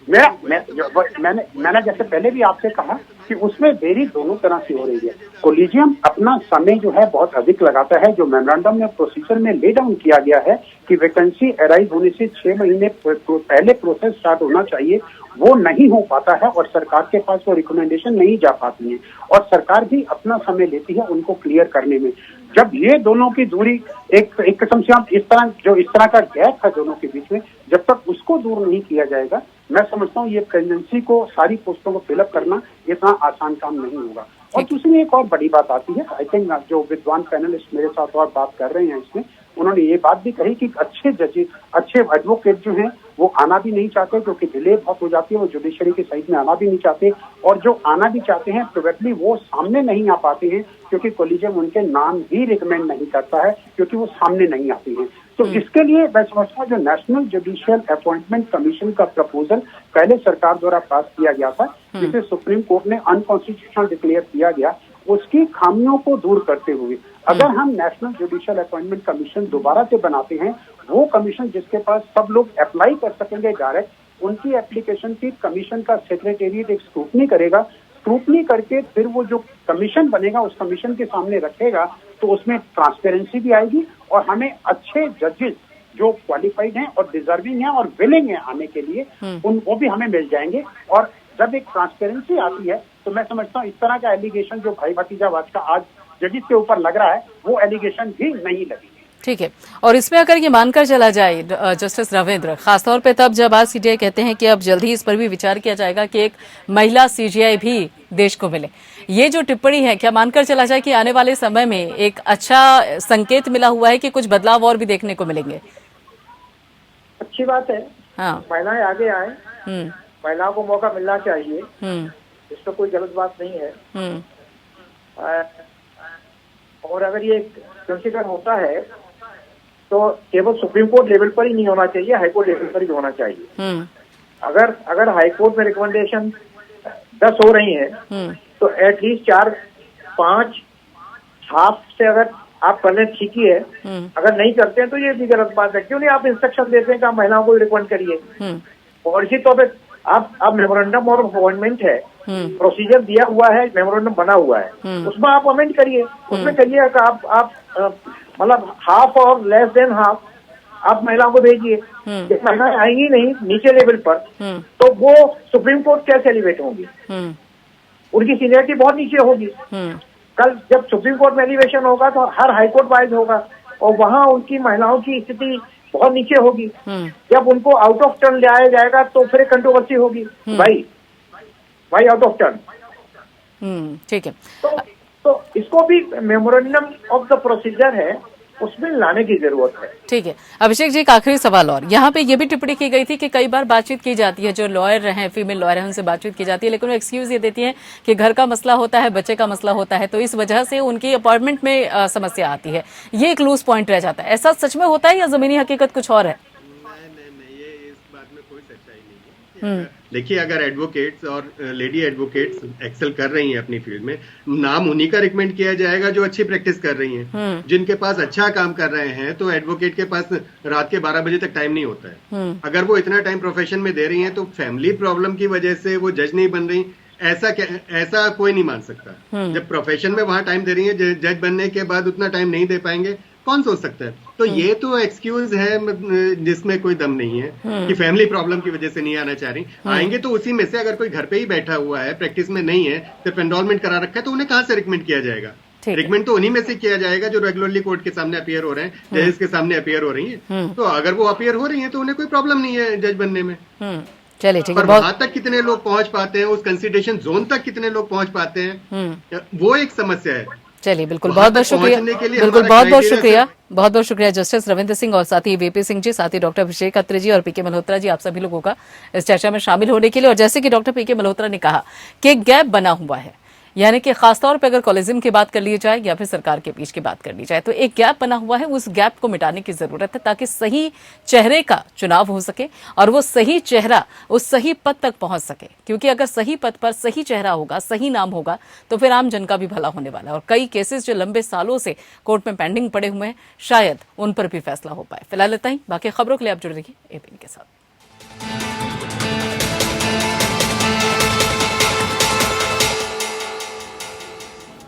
मैंने जैसे पहले भी आपसे कहा कि उसमें देरी दोनों तरह से हो रही है। कोलिजियम अपना समय जो है बहुत अधिक लगाता है। जो मेमोरेंडम में प्रोसीजर में ले डाउन किया गया है कि वैकेंसी अराइज होने से 6 महीने पहले प्रोसेस स्टार्ट होना चाहिए, वो नहीं हो पाता है और सरकार के पास वो रिकमेंडेशन नहीं जा पाती है और सरकार भी अपना समय लेती है उनको क्लियर करने में। जब ये दोनों की दूरी एक किस्म से आप इस तरह का गैप है दोनों के बीच में, जब तक उसको दूर नहीं किया जाएगा, मैं समझता हूँ ये प्रेगनेंसी को, सारी पोस्टों को फिलअप करना इतना आसान काम नहीं होगा। और दूसरी एक और बड़ी बात आती है, आई थिंक जो विद्वान पैनलिस्ट मेरे साथ और बात कर रहे हैं इसमें, उन्होंने ये बात भी कही कि अच्छे जजेस, अच्छे एडवोकेट जो हैं वो आना भी नहीं चाहते क्योंकि डिले बहुत हो जाती है, वो जुडिशरी की साइड में आना भी नहीं चाहते, और जो आना भी चाहते हैं प्रोबेबली वो सामने नहीं आ पाते हैं क्योंकि कोलिजियम उनके नाम ही रिकमेंड नहीं करता है क्योंकि वो सामने नहीं आते हैं। तो इसके लिए मैं समझता हूँ जो नेशनल जुडिशियल अपॉइंटमेंट कमीशन का प्रपोजल पहले सरकार द्वारा पास किया गया था, जिसे सुप्रीम कोर्ट ने अनकॉन्स्टिट्यूशनल डिक्लेयर किया गया, उसकी खामियों को दूर करते हुए अगर हम नेशनल जुडिशियल अपॉइंटमेंट कमीशन दोबारा से बनाते हैं, वो कमीशन जिसके पास सब लोग अप्लाई कर सकेंगे डायरेक्ट, उनकी एप्लीकेशन की कमीशन का सेक्रेटेरिएट एक स्क्रूटनी करेगा, स्क्रूटनी करके फिर वो जो कमीशन बनेगा उस कमीशन के सामने रखेगा, तो उसमें ट्रांसपेरेंसी भी आएगी और हमें अच्छे जजेस जो क्वालिफाइड हैं और डिजर्विंग हैं और विलिंग हैं आने के लिए, वो भी हमें मिल जाएंगे। और जब एक ट्रांसपेरेंसी आती है तो मैं समझता हूँ इस तरह का एलिगेशन जो भाई भतीजावाद का आज जजेस के ऊपर लग रहा है वो एलिगेशन भी नहीं लगेगी। ठीक है, और इसमें अगर ये मानकर चला जाए जस्टिस रविंद्र, खासतौर पे तब जब आज सीजीआई कहते हैं कि अब जल्द ही इस पर भी विचार किया जाएगा कि एक महिला सीजीआई भी देश को मिले, ये जो टिप्पणी है, क्या मानकर चला जाए कि आने वाले समय में एक अच्छा संकेत मिला हुआ है कि कुछ बदलाव और भी देखने को मिलेंगे? अच्छी बात है। हाँ, महिलाएं आगे आए, महिलाओं को मौका मिलना चाहिए, इसमें कोई गलत बात नहीं है। और अगर ये कंसीडर होता है तो केवल सुप्रीम कोर्ट लेवल पर ही नहीं होना चाहिए, हाई कोर्ट लेवल पर ही होना चाहिए। अगर हाई कोर्ट में रिकमेंडेशन 10 हो रही हैं तो एटलीस्ट 4-5 हाफ से अगर आप करने ठीक ही है, अगर नहीं करते हैं तो ये भी गलत बात है। क्यों नहीं आप इंस्ट्रक्शन देते हैं कि आप महिलाओं को रिकमेंड करिए, और इसी तौर पे आप मेमोरेंडम और अपॉइंटमेंट है, प्रोसीजर दिया हुआ है, मेमोरेंडम बना हुआ है, उसमें आप अमेंड करिए, उसमें कहिए कि आप मतलब हाफ और लेस देन हाफ आप महिलाओं को भेजिए। महिलाएं आएंगी नहीं नीचे लेवल पर तो वो सुप्रीम कोर्ट कैसे एलिवेट होंगी, उनकी सीनियरिटी बहुत नीचे होगी। कल जब सुप्रीम कोर्ट में एलिवेशन होगा तो हर हाई कोर्ट वाइज होगा और वहां उनकी महिलाओं की स्थिति बहुत नीचे होगी। जब उनको आउट ऑफ टर्न ले आया जाएगा तो फिर कंट्रोवर्सी होगी, भाई आउट ऑफ टर्न। ठीक है। तो इसको भी मेमोरेंडम ऑफ द प्रोसीजर है, उसमें लाने की जरूरत है। ठीक है। अभिषेक जी, एक आखिरी सवाल और, यहाँ पे ये भी टिप्पणी की गई थी कि कई बार बातचीत की जाती है, जो लॉयर हैं, फीमेल लॉयर हैं, उनसे बातचीत की जाती है, लेकिन वो एक्सक्यूज ये देती हैं कि घर का मसला होता है, बच्चे का मसला होता है, तो इस वजह से उनकी अपॉइंटमेंट में समस्या आती है। ये एक लूज पॉइंट रह जाता है। ऐसा सच में होता है या जमीनी हकीकत कुछ और है? नहीं, ये इस बात में कोई सच्चाई नहीं है। देखिए, अगर एडवोकेट्स और लेडी एडवोकेट्स एक्सेल कर रही हैं अपनी फील्ड में, नाम उन्हीं का रिकमेंड किया जाएगा जो अच्छी प्रैक्टिस कर रही हैं। जिनके पास अच्छा काम कर रहे हैं, तो एडवोकेट के पास रात के 12 बजे तक टाइम नहीं होता है। अगर वो इतना टाइम प्रोफेशन में दे रही हैं, तो फैमिली प्रॉब्लम की वजह से वो जज नहीं बन रही, ऐसा कोई नहीं मान सकता। जब प्रोफेशन में वहां टाइम दे रही है, जज बनने के बाद उतना टाइम नहीं दे पाएंगे, कौन सोच सकता है? तो ये तो एक्सक्यूज है जिसमें कोई दम नहीं है कि फैमिली प्रॉब्लम की वजह से नहीं आना चाह रही। आएंगे तो उसी में से, अगर कोई घर पे ही बैठा हुआ है, प्रैक्टिस में नहीं है, सिर्फ एनरोलमेंट करा रखा है, तो उन्हें कहां से रिकमेंड किया जाएगा? रिकमेंड तो उन्हीं में से किया जाएगा जो रेगुलरली कोर्ट के सामने अपीयर हो रहे हैं, जजेस के सामने अपीयर हो रही है। तो अगर वो अपीयर हो रही है तो उन्हें कोई प्रॉब्लम नहीं है जज बनने में। चलिए, ठीक है। पर वहां तक कितने लोग पहुंच पाते हैं, उस कंसिडरेशन जोन तक कितने लोग पहुंच पाते हैं, वो एक समस्या है। चलिए, बिल्कुल, बहुत बहुत शुक्रिया। बिल्कुल, बहुत बहुत शुक्रिया। बहुत बहुत शुक्रिया जस्टिस रविंद्र सिंह और साथ ही वीपी सिंह जी, साथ ही डॉक्टर अभिषेक अत्री जी और पीके मल्होत्रा जी, आप सभी लोगों का इस चर्चा में शामिल होने के लिए। और जैसे कि डॉक्टर पीके मल्होत्रा ने कहा कि एक गैप बना हुआ है, यानी कि खासतौर पर अगर कॉलेजियम की बात कर ली जाए या फिर सरकार के बीच की बात कर ली जाए, तो एक गैप बना हुआ है। उस गैप को मिटाने की जरूरत है ताकि सही चेहरे का चुनाव हो सके और वो सही चेहरा उस सही पद तक पहुंच सके। क्योंकि अगर सही पद पर सही चेहरा होगा, सही नाम होगा, तो फिर आम जन का भी भला होने वाला है। और कई केसेस जो लंबे सालों से कोर्ट में पेंडिंग पड़े हुए हैं, शायद उन पर भी फैसला हो पाए। फिलहाल इतना ही। बाकी खबरों के लिए आप जुड़ रहिए एबीएन के साथ।